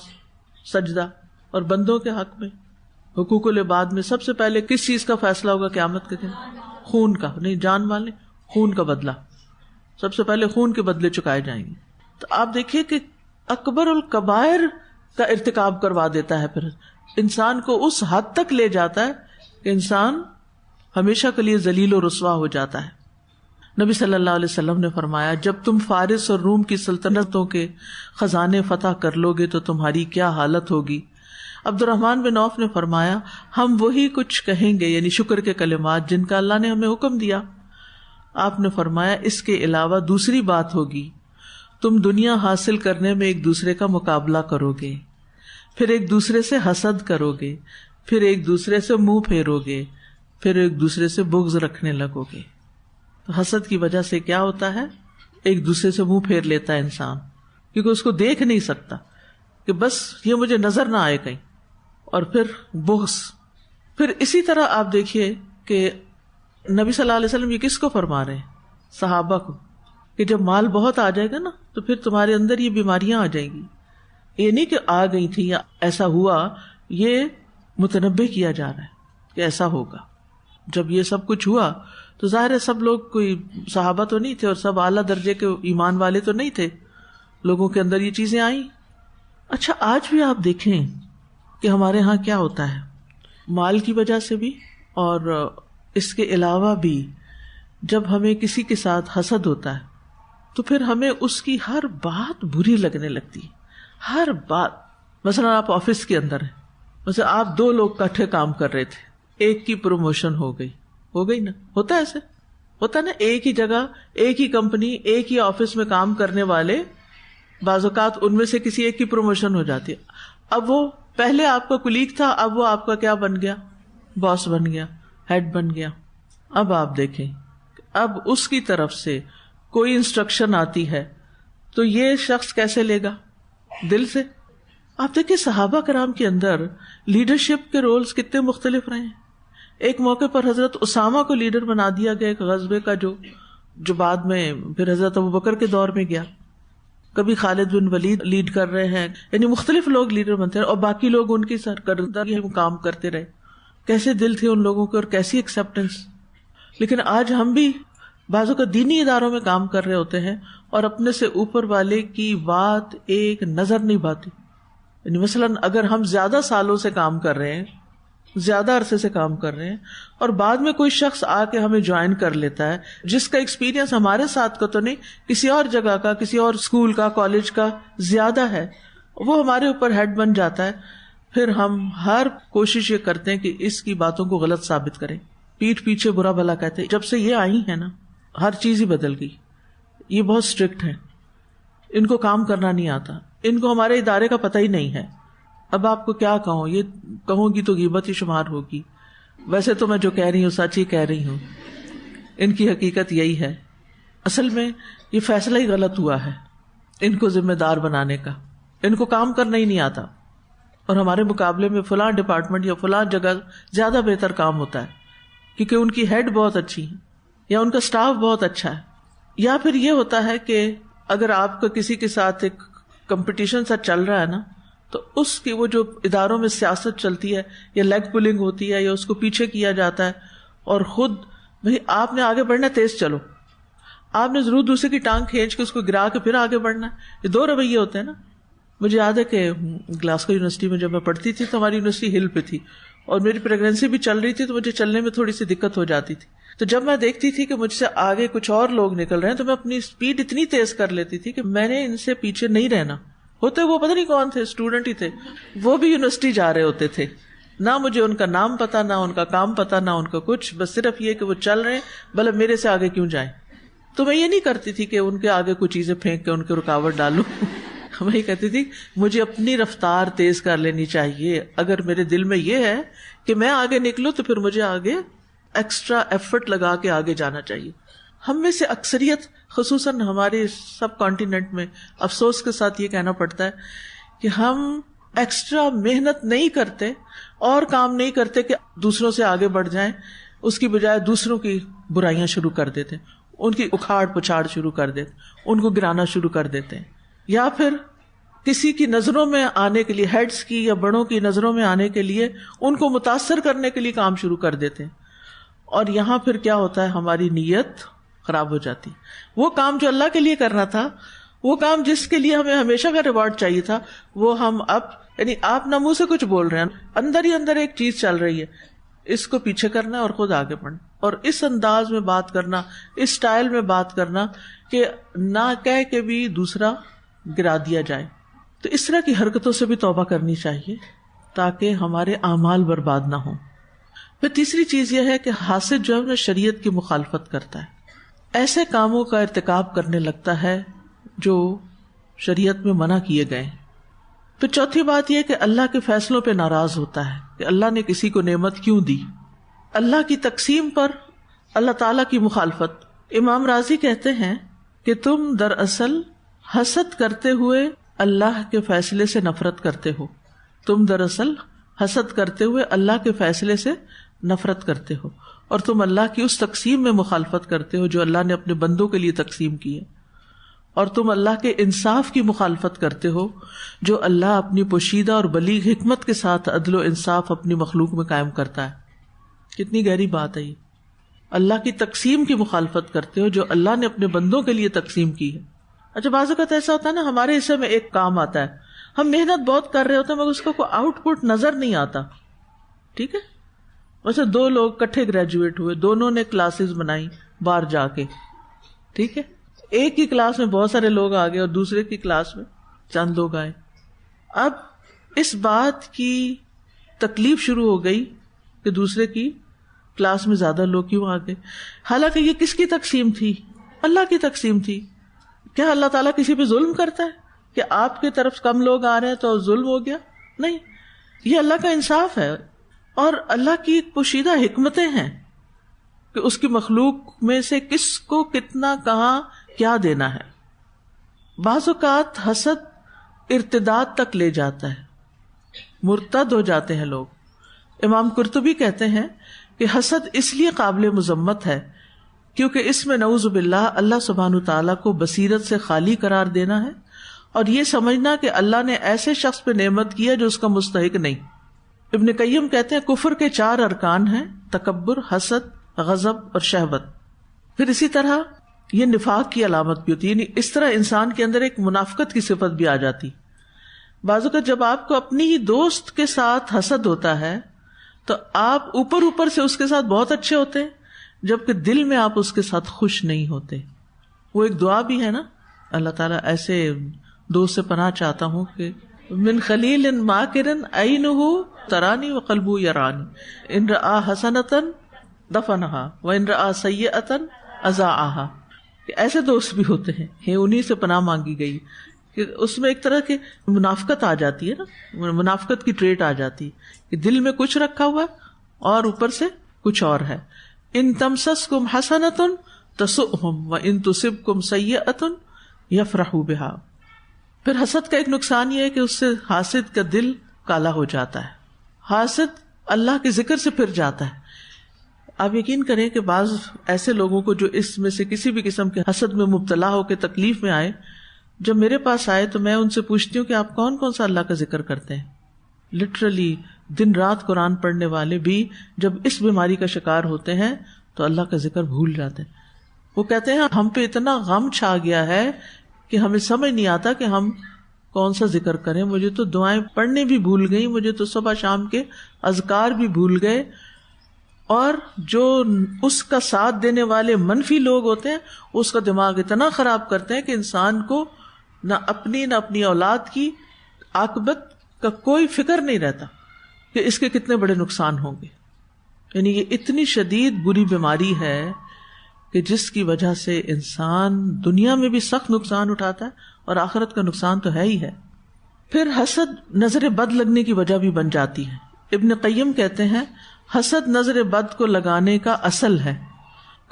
سجدہ۔ اور بندوں کے حق میں حقوق العباد میں سب سے پہلے کس چیز کا فیصلہ ہوگا قیامت کے دن؟ خون کا، نہیں جان والے، خون کا بدلہ۔ سب سے پہلے خون کے بدلے چکائے جائیں گے۔ تو آپ دیکھیے کہ اکبر الکبائر کا ارتکاب کروا دیتا ہے، پھر انسان کو اس حد تک لے جاتا ہے کہ انسان ہمیشہ کے لیے ذلیل و رسوا ہو جاتا ہے۔ نبی صلی اللہ علیہ وسلم نے فرمایا، جب تم فارس اور روم کی سلطنتوں کے خزانے فتح کر لو گے تو تمہاری کیا حالت ہوگی؟ عبد الرحمن بن عوف نے فرمایا، ہم وہی کچھ کہیں گے، یعنی شکر کے کلمات جن کا اللہ نے ہمیں حکم دیا۔ آپ نے فرمایا، اس کے علاوہ دوسری بات ہوگی، تم دنیا حاصل کرنے میں ایک دوسرے کا مقابلہ کرو گے، پھر ایک دوسرے سے حسد کرو گے، پھر ایک دوسرے سے منہ پھیرو گے، پھر ایک دوسرے سے بغض رکھنے لگو گے۔ تو حسد کی وجہ سے کیا ہوتا ہے؟ ایک دوسرے سے منہ پھیر لیتا ہے انسان، کیونکہ اس کو دیکھ نہیں سکتا کہ بس یہ مجھے نظر نہ آئے کہیں، اور پھر بغض۔ پھر اسی طرح آپ دیکھیے کہ نبی صلی اللہ علیہ وسلم یہ کس کو فرما رہے ہیں؟ صحابہ کو، کہ جب مال بہت آ جائے گا نا تو پھر تمہارے اندر یہ بیماریاں آ جائیں گی۔ یہ نہیں کہ آ گئی تھی یا ایسا ہوا، یہ متنبع کیا جا رہا ہے کہ ایسا ہوگا۔ جب یہ سب کچھ ہوا تو ظاہر ہے سب لوگ کوئی صحابہ تو نہیں تھے اور سب اعلیٰ درجے کے ایمان والے تو نہیں تھے، لوگوں کے اندر یہ چیزیں آئیں۔ اچھا آج بھی آپ دیکھیں کہ ہمارے ہاں کیا ہوتا ہے، مال کی وجہ سے بھی اور اس کے علاوہ بھی جب ہمیں کسی کے ساتھ حسد ہوتا ہے تو پھر ہمیں اس کی ہر بات بری لگنے لگتی ہے، ہر بات۔ مثلا آپ آفس کے اندر ہیں، مثلا آپ دو لوگ اکٹھے کام کر رہے تھے، ایک کی پروموشن ہو گئی نا، ہوتا ہے ایسے، ہوتا نا، ایک ہی جگہ، ایک ہی کمپنی، ایک ہی آفس میں کام کرنے والے، بعض اوقات ان میں سے کسی ایک کی پروموشن ہو جاتی ہے۔ اب وہ پہلے آپ کا کولیگ تھا، اب وہ آپ کا کیا بن گیا؟ باس بن گیا، ہیڈ بن گیا۔ اب آپ دیکھیں، اب اس کی طرف سے کوئی انسٹرکشن آتی ہے تو یہ شخص کیسے لے گا؟ دل سے۔ آپ دیکھیں صحابہ کرام کے اندر لیڈرشپ کے رولز کتنے مختلف رہے ہیں۔ ایک موقع پر حضرت اسامہ کو لیڈر بنا دیا گیا ایک غزوے کا، جو بعد میں پھر حضرت ابوبکر کے دور میں گیا۔ کبھی خالد بن ولید لیڈ کر رہے ہیں، یعنی مختلف لوگ لیڈر بنتے ہیں اور باقی لوگ ان کی سرکردگی میں کام کرتے رہے۔ کیسے دل تھے ان لوگوں کے اور کیسی ایکسپٹنس۔ لیکن آج ہم بھی بعضوں کا دینی اداروں میں کام کر رہے ہوتے ہیں اور اپنے سے اوپر والے کی بات ایک نظر نہیں پاتی۔ یعنی مثلاً اگر ہم زیادہ سالوں سے کام کر رہے ہیں، زیادہ عرصے سے کام کر رہے ہیں، اور بعد میں کوئی شخص آ کے ہمیں جوائن کر لیتا ہے جس کا ایکسپیرینس ہمارے ساتھ کا تو نہیں، کسی اور جگہ کا، کسی اور اسکول کا، کالج کا زیادہ ہے، وہ ہمارے اوپر ہیڈ بن جاتا ہے، پھر ہم ہر کوشش یہ کرتے ہیں کہ اس کی باتوں کو غلط ثابت کریں، پیٹھ پیچھے برا بھلا کہتے ہیں۔ جب سے یہ آئی ہے نا، ہر چیز ہی بدل گئی۔ یہ بہت اسٹرکٹ ہے، ان کو کام کرنا نہیں آتا، ان کو ہمارے ادارے کا پتہ ہی نہیں ہے۔ اب آپ کو کیا کہوں، یہ کہوں گی تو غیبت ہی شمار ہوگی۔ ویسے تو میں جو کہہ رہی ہوں سچ ہی کہہ رہی ہوں، ان کی حقیقت یہی ہے۔ اصل میں یہ فیصلہ ہی غلط ہوا ہے ان کو ذمہ دار بنانے کا. ان کو کام کرنا ہی نہیں آتا اور ہمارے مقابلے میں فلاں ڈپارٹمنٹ یا فلاں جگہ زیادہ بہتر کام ہوتا ہے کیونکہ ان کی ہیڈ بہت اچھی ہے یا ان کا سٹاف بہت اچھا ہے. یا پھر یہ ہوتا ہے کہ اگر آپ کا کسی کے ساتھ ایک کمپٹیشن سا چل رہا ہے نا، تو اس کی وہ جو اداروں میں سیاست چلتی ہے یا لیگ پولنگ ہوتی ہے یا اس کو پیچھے کیا جاتا ہے، اور خود بھئی آپ نے آگے بڑھنا، تیز چلو، آپ نے ضرور دوسرے کی ٹانگ کھینچ کے اس کو گرا کے پھر آگے بڑھنا ہے. یہ دو رویے ہوتے ہیں نا. مجھے یاد ہے کہ گلاسکو یونیورسٹی میں جب میں پڑھتی تھی تو ہماری یونیورسٹی ہل پہ تھی اور میری پریگنینسی بھی چل رہی تھی، تو مجھے چلنے میں تھوڑی سی دقت ہو جاتی تھی. تو جب میں دیکھتی تھی کہ مجھ سے آگے کچھ اور لوگ نکل رہے ہیں تو میں اپنی اسپیڈ اتنی تیز کر لیتی تھی کہ میں نے ان سے پیچھے نہیں رہنا. ہوتے وہ پتہ نہیں کون تھے، اسٹوڈنٹ ہی تھے، وہ بھی یونیورسٹی جا رہے ہوتے تھے، نہ مجھے ان کا نام پتا، نہ ان کا کام پتا، نہ ان کا کچھ، بس صرف یہ کہ وہ چل رہے ہیں، بھلے میرے سے آگے کیوں جائیں. تو میں یہ نہیں کرتی تھی کہ ان کے آگے کچھ چیزیں پھینک کے ان کے رکاوٹ ڈالوں. میں یہ کہتی تھی مجھے اپنی رفتار تیز کر لینی چاہیے. اگر میرے دل میں یہ ہے کہ میں آگے نکلوں تو پھر مجھے آگے ایکسٹرا ایفرٹ لگا کے آگے جانا چاہیے. ہم میں سے اکثریت، خصوصاً ہمارے سب کانٹیننٹ میں افسوس کے ساتھ یہ کہنا پڑتا ہے کہ ہم ایکسٹرا محنت نہیں کرتے اور کام نہیں کرتے کہ دوسروں سے آگے بڑھ جائیں، اس کی بجائے دوسروں کی برائیاں شروع کر دیتے ہیں، ان کی اکھاڑ پچھاڑ شروع کر دیتے، ان کو گرانا شروع کر دیتے ہیں، یا پھر کسی کی نظروں میں آنے کے لیے، ہیڈز کی یا بڑوں کی نظروں میں آنے کے لیے ان کو متاثر کرنے کے لیے کام شروع کر دیتے ہیں. اور یہاں پھر کیا ہوتا ہے، ہماری نیت خراب ہو جاتی. وہ کام جو اللہ کے لیے کرنا تھا، وہ کام جس کے لیے ہمیں ہمیشہ کا ریوارڈ چاہیے تھا، وہ ہم اب، یعنی آپ نہ منہ سے کچھ بول رہے ہیں، اندر ہی اندر ایک چیز چل رہی ہے، اس کو پیچھے کرنا اور خود آگے بڑھنا، اور اس انداز میں بات کرنا، اس سٹائل میں بات کرنا کہ نہ کہہ کے بھی دوسرا گرا دیا جائے. تو اس طرح کی حرکتوں سے بھی توبہ کرنی چاہیے تاکہ ہمارے اعمال برباد نہ ہوں. پھر تیسری چیز یہ ہے کہ حاسد جو ہے شریعت کی مخالفت کرتا ہے، ایسے کاموں کا ارتکاب کرنے لگتا ہے جو شریعت میں منع کیے گئے. پھر چوتھی بات یہ کہ اللہ کے فیصلوں پہ ناراض ہوتا ہے کہ اللہ نے کسی کو نعمت کیوں دی. اللہ کی تقسیم پر اللہ تعالیٰ کی مخالفت. امام راضی کہتے ہیں کہ تم دراصل حسد کرتے ہوئے اللہ کے فیصلے سے نفرت کرتے ہو. تم دراصل حسد کرتے ہوئے اللہ کے فیصلے سے نفرت کرتے ہو، اور تم اللہ کی اس تقسیم میں مخالفت کرتے ہو جو اللہ نے اپنے بندوں کے لیے تقسیم کی ہے، اور تم اللہ کے انصاف کی مخالفت کرتے ہو جو اللہ اپنی پوشیدہ اور بلیغ حکمت کے ساتھ عدل و انصاف اپنی مخلوق میں قائم کرتا ہے. کتنی گہری بات ہے یہ. اللہ کی تقسیم کی مخالفت کرتے ہو جو اللہ نے اپنے بندوں کے لیے تقسیم کی ہے. اچھا، بعض اوقات ایسا ہوتا ہے نا، ہمارے حصے میں ایک کام آتا ہے، ہم محنت بہت کر رہے ہوتے ہیں مگر اس کا کوئی آؤٹ پٹ نظر نہیں آتا. ٹھیک ہے، ویسے دو لوگ کٹھے گریجویٹ ہوئے، دونوں نے کلاسز بنائی باہر جا کے، ٹھیک ہے، ایک ہی کلاس میں بہت سارے لوگ آ گئے اور دوسرے کی کلاس میں چند لوگ آئے. اب اس بات کی تکلیف شروع ہو گئی کہ دوسرے کی کلاس میں زیادہ لوگ کیوں آ گئے، حالانکہ یہ کس کی تقسیم تھی؟ اللہ کی تقسیم تھی. کیا اللہ تعالیٰ کسی پہ ظلم کرتا ہے کہ آپ کی طرف کم لوگ آ رہے ہیں تو ظلم ہو گیا؟ نہیں، یہ اللہ کا انصاف ہے اور اللہ کی پوشیدہ حکمتیں ہیں کہ اس کی مخلوق میں سے کس کو کتنا کہاں کیا دینا ہے. بعض اوقات حسد ارتداد تک لے جاتا ہے، مرتد ہو جاتے ہیں لوگ. امام قرطبی کہتے ہیں کہ حسد اس لیے قابل مذمت ہے کیونکہ اس میں نعوذ باللہ اللہ سبحانہ تعالیٰ کو بصیرت سے خالی قرار دینا ہے اور یہ سمجھنا کہ اللہ نے ایسے شخص پہ نعمت کی ہے جو اس کا مستحق نہیں. ابن قیم کہتے ہیں کفر کے 4 ارکان ہیں: تکبر، حسد، غضب اور شہوت. پھر اسی طرح یہ نفاق کی علامت بھی ہوتی ہے، یعنی اس طرح انسان کے اندر ایک منافقت کی صفت بھی آ جاتی. بعض اوقات جب آپ کو اپنی ہی دوست کے ساتھ حسد ہوتا ہے تو آپ اوپر سے اس کے ساتھ بہت اچھے ہوتے ہیں جبکہ دل میں آپ اس کے ساتھ خوش نہیں ہوتے. وہ ایک دعا بھی ہے نا، اللہ تعالیٰ ایسے دوست سے پناہ چاہتا ہوں کہ من خلیل ماکر عینہ ترانی وقلبہ یرانی ان رآ حسنۃ دفنہا وان رآ سیئۃ اذاعہا. ایسے دوست بھی ہوتے ہیں، انہی سے پناہ مانگی گئی کہ اس میں ایک طرح کی منافقت آ جاتی ہے نا، منافقت کی ٹریٹ آ جاتی ہے کہ دل میں کچھ رکھا ہوا اور اوپر سے کچھ اور ہے. ان تمسسکم حسنۃ تسؤہم وان تصبکم سیئۃ یفرحوا بہا. پھر حسد کا ایک نقصان یہ ہے کہ اس سے حاسد کا دل کالا ہو جاتا ہے، حاسد اللہ کے ذکر سے پھر جاتا ہے. آپ یقین کریں کہ بعض ایسے لوگوں کو جو اس میں سے کسی بھی قسم کے حسد میں مبتلا ہو کے تکلیف میں آئے، جب میرے پاس آئے تو میں ان سے پوچھتی ہوں کہ آپ کون کون سا اللہ کا ذکر کرتے ہیں. لٹرلی دن رات قرآن پڑھنے والے بھی جب اس بیماری کا شکار ہوتے ہیں تو اللہ کا ذکر بھول جاتے ہیں. وہ کہتے ہیں ہم پہ اتنا غم چھا گیا ہے کہ ہمیں سمجھ نہیں آتا کہ ہم کون سا ذکر کریں. مجھے تو دعائیں پڑھنے بھی بھول گئی، مجھے تو صبح شام کے اذکار بھی بھول گئے. اور جو اس کا ساتھ دینے والے منفی لوگ ہوتے ہیں اس کا دماغ اتنا خراب کرتے ہیں کہ انسان کو نہ اپنی اولاد کی عاقبت کا کوئی فکر نہیں رہتا کہ اس کے کتنے بڑے نقصان ہوں گے. یعنی یہ اتنی شدید بری بیماری ہے کہ جس کی وجہ سے انسان دنیا میں بھی سخت نقصان اٹھاتا ہے اور آخرت کا نقصان تو ہے ہی ہے. پھر حسد نظر بد لگنے کی وجہ بھی بن جاتی ہے. ابن قیم کہتے ہیں حسد نظر بد کو لگانے کا اصل ہے.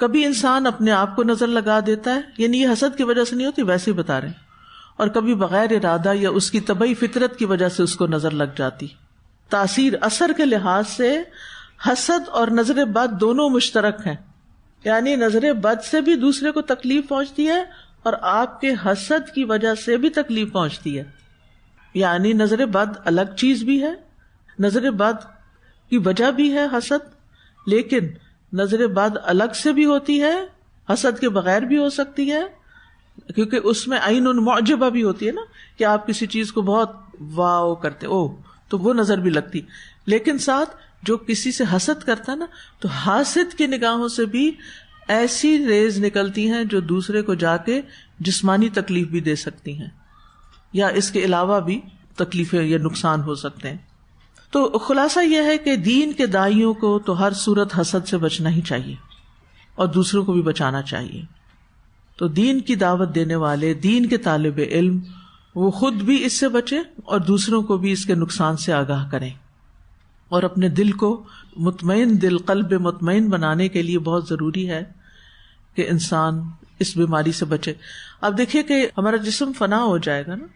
کبھی انسان اپنے آپ کو نظر لگا دیتا ہے، یعنی یہ حسد کی وجہ سے نہیں ہوتی، ویسے ہی بتا رہے ہیں، اور کبھی بغیر ارادہ یا اس کی طبعی فطرت کی وجہ سے اس کو نظر لگ جاتی. تاثیر اثر کے لحاظ سے حسد اور نظر بد دونوں مشترک ہیں، یعنی نظر بد سے بھی دوسرے کو تکلیف پہنچتی ہے اور آپ کے حسد کی وجہ سے بھی تکلیف پہنچتی ہے. یعنی نظر بد الگ چیز بھی ہے، نظر بد کی وجہ بھی ہے حسد، لیکن نظر بد الگ سے بھی ہوتی ہے، حسد کے بغیر بھی ہو سکتی ہے، کیونکہ اس میں عین معجبہ بھی ہوتی ہے نا، کہ آپ کسی چیز کو بہت واو کرتے او تو وہ نظر بھی لگتی. لیکن ساتھ جو کسی سے حسد کرتا ہے نا، تو حاسد کی نگاہوں سے بھی ایسی ریز نکلتی ہیں جو دوسرے کو جا کے جسمانی تکلیف بھی دے سکتی ہیں، یا اس کے علاوہ بھی تکلیفیں یا نقصان ہو سکتے ہیں. تو خلاصہ یہ ہے کہ دین کے داعیوں کو تو ہر صورت حسد سے بچنا ہی چاہیے اور دوسروں کو بھی بچانا چاہیے. تو دین کی دعوت دینے والے، دین کے طالب علم، وہ خود بھی اس سے بچیں اور دوسروں کو بھی اس کے نقصان سے آگاہ کریں. اور اپنے دل کو مطمئن دل، قلب مطمئن بنانے کے لیے بہت ضروری ہے کہ انسان اس بیماری سے بچے. اب دیکھیے کہ ہمارا جسم فنا ہو جائے گا نا،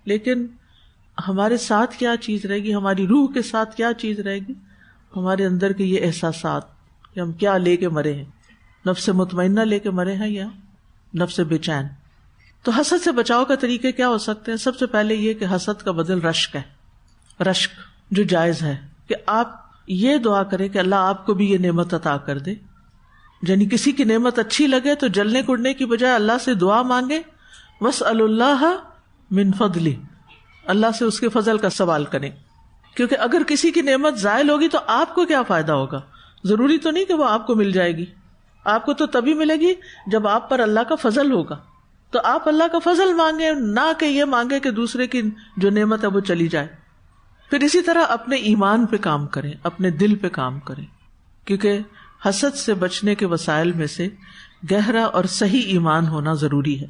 لیکن ہمارے ساتھ کیا چیز رہے گی، ہماری روح کے ساتھ کیا چیز رہے گی، ہمارے اندر کے یہ احساسات کہ ہم کیا لے کے مرے ہیں، نفس مطمئنہ لے کے مرے ہیں یا نفس بے چین. تو حسد سے بچاؤ کا طریقے کیا ہو سکتے ہیں؟ سب سے پہلے یہ کہ حسد کا بدل رشک ہے، رشک جو جائز ہے، کہ آپ یہ دعا کریں کہ اللہ آپ کو بھی یہ نعمت عطا کر دے. یعنی کسی کی نعمت اچھی لگے تو جلنے کڑنے کی بجائے اللہ سے دعا مانگے، واسأل اللہ من فضلہ، اللہ سے اس کے فضل کا سوال کریں. کیونکہ اگر کسی کی نعمت زائل ہوگی تو آپ کو کیا فائدہ ہوگا؟ ضروری تو نہیں کہ وہ آپ کو مل جائے گی، آپ کو تو تبھی ملے گی جب آپ پر اللہ کا فضل ہوگا. تو آپ اللہ کا فضل مانگے، نہ کہ یہ مانگے کہ دوسرے کی جو نعمت ہے وہ چلی جائے. پھر اسی طرح اپنے ایمان پہ کام کریں، اپنے دل پہ کام کریں، کیونکہ حسد سے بچنے کے وسائل میں سے گہرا اور صحیح ایمان ہونا ضروری ہے.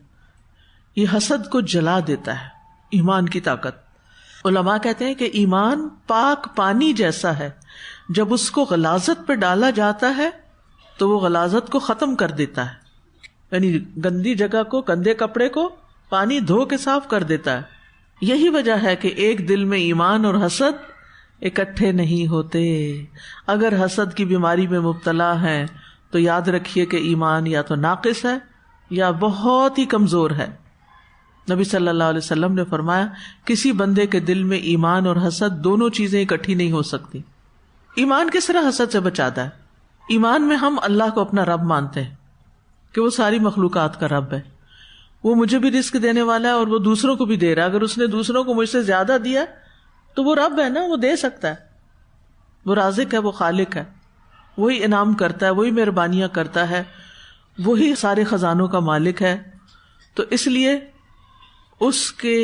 یہ حسد کو جلا دیتا ہے، ایمان کی طاقت. علماء کہتے ہیں کہ ایمان پاک پانی جیسا ہے، جب اس کو غلاظت پہ ڈالا جاتا ہے تو وہ غلاظت کو ختم کر دیتا ہے. یعنی گندی جگہ کو، گندے کپڑے کو پانی دھو کے صاف کر دیتا ہے. یہی وجہ ہے کہ ایک دل میں ایمان اور حسد اکٹھے نہیں ہوتے. اگر حسد کی بیماری میں مبتلا ہیں تو یاد رکھیے کہ ایمان یا تو ناقص ہے یا بہت ہی کمزور ہے. نبی صلی اللہ علیہ وسلم نے فرمایا کسی بندے کے دل میں ایمان اور حسد دونوں چیزیں اکٹھی نہیں ہو سکتی. ایمان کس طرح حسد سے بچاتا ہے؟ ایمان میں ہم اللہ کو اپنا رب مانتے ہیں کہ وہ ساری مخلوقات کا رب ہے، وہ مجھے بھی رزق دینے والا ہے اور وہ دوسروں کو بھی دے رہا ہے. اگر اس نے دوسروں کو مجھ سے زیادہ دیا تو وہ رب ہے نا، وہ دے سکتا ہے، وہ رازق ہے، وہ خالق ہے، وہی انعام کرتا ہے، وہی مہربانیاں کرتا ہے، وہی سارے خزانوں کا مالک ہے. تو اس لیے اس کے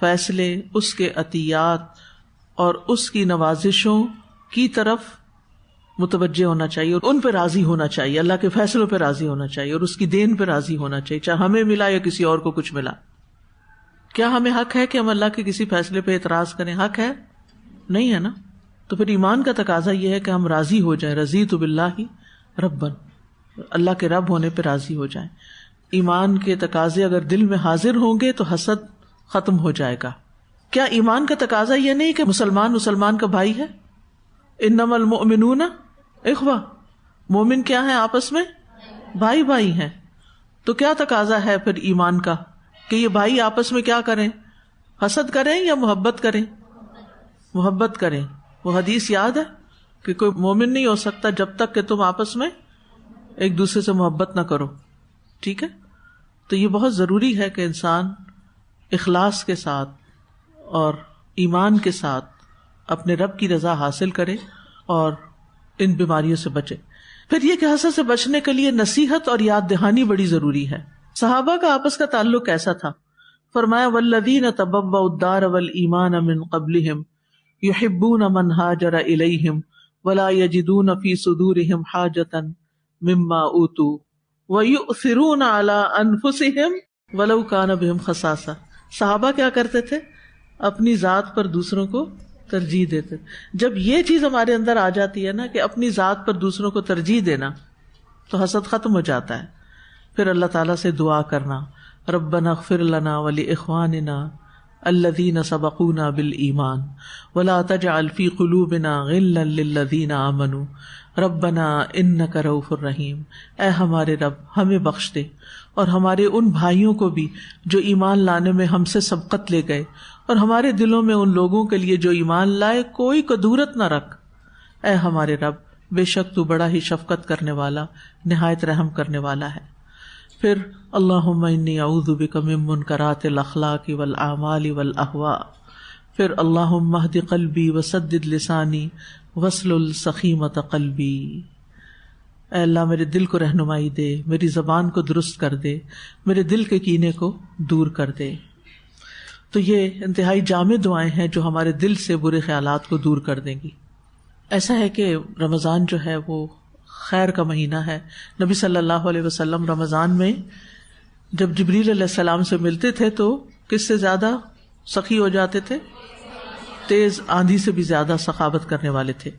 فیصلے، اس کے عطیات اور اس کی نوازشوں کی طرف متوجہ ہونا چاہیے اور ان پہ راضی ہونا چاہیے، اللہ کے فیصلوں پہ راضی ہونا چاہیے اور اس کی دین پہ راضی ہونا چاہیے، چاہے ہمیں ملا یا کسی اور کو کچھ ملا. کیا ہمیں حق ہے کہ ہم اللہ کے کسی فیصلے پہ اعتراض کریں؟ حق ہے؟ نہیں ہے نا. تو پھر ایمان کا تقاضا یہ ہے کہ ہم راضی ہو جائیں، رضیت باللہ ربًا، اللہ کے رب ہونے پہ راضی ہو جائیں. ایمان کے تقاضے اگر دل میں حاضر ہوں گے تو حسد ختم ہو جائے گا. کیا ایمان کا تقاضا یہ نہیں کہ مسلمان کا بھائی ہے؟ انما المؤمنون اخوہ، مومن کیا ہیں؟ آپس میں بھائی بھائی ہیں. تو کیا تقاضا ہے پھر ایمان کا کہ یہ بھائی آپس میں کیا کریں؟ حسد کریں یا محبت کریں؟ محبت کریں. وہ حدیث یاد ہے کہ کوئی مومن نہیں ہو سکتا جب تک کہ تم آپس میں ایک دوسرے سے محبت نہ کرو. ٹھیک ہے، تو یہ بہت ضروری ہے کہ انسان اخلاص کے ساتھ اور ایمان کے ساتھ اپنے رب کی رضا حاصل کرے اور ان بیماریوں سے بچے. پھر یہ کہ حسد سے بچنے کے لیے نصیحت اور یاد دہانی بڑی ضروری ہے. صحابہ کا آپس کا تعلق کیسا تھا؟ فرمایا والذین تبوؤا الدار والایمان من قبلہم یحبون من ہاجر الیہم ولا یجدون فی صدورہم حاجۃ مما اوتوا ویؤثرون علی انفسہم ولو کان بہم خصاصہ. صحابہ کیا کرتے تھے؟ اپنی ذات پر دوسروں کو ترجیح دیتے. جب یہ چیز ہمارے اندر آ جاتی ہے نا کہ اپنی ذات پر دوسروں کو ترجیح دینا، تو حسد ختم ہو جاتا ہے. پھر اللہ تعالیٰ سے دعا کرنا ربنا اغفر لنا ولاخواننا الذین سبقونا بالایمان ولا تجعل فی قلوبنا غلا للذین آمنوا ربنا انک رؤوف الرحیم. اے ہمارے رب ہمیں بخش دے اور ہمارے ان بھائیوں کو بھی جو ایمان لانے میں ہم سے سبقت لے گئے، اور ہمارے دلوں میں ان لوگوں کے لیے جو ایمان لائے کوئی کدورت نہ رکھ. اے ہمارے رب بے شک تو بڑا ہی شفقت کرنے والا، نہایت رحم کرنے والا ہے. پھر اللہم انی اعوذ بک من منکرات الاخلاق والاعمال والاہواء. پھر اللہم اہد قلبی وسدد لسانی واسلل سخیمۃ قلبی. اے اللہ میرے دل کو رہنمائی دے، میری زبان کو درست کر دے، میرے دل کے کینے کو دور کر دے. تو یہ انتہائی جامع دعائیں ہیں جو ہمارے دل سے برے خیالات کو دور کر دیں گی. ایسا ہے کہ رمضان جو ہے وہ خیر کا مہینہ ہے. نبی صلی اللہ علیہ وسلم رمضان میں جب جبریل علیہ السلام سے ملتے تھے تو کس سے زیادہ سخی ہو جاتے تھے؟ تیز آندھی سے بھی زیادہ سخاوت کرنے والے تھے.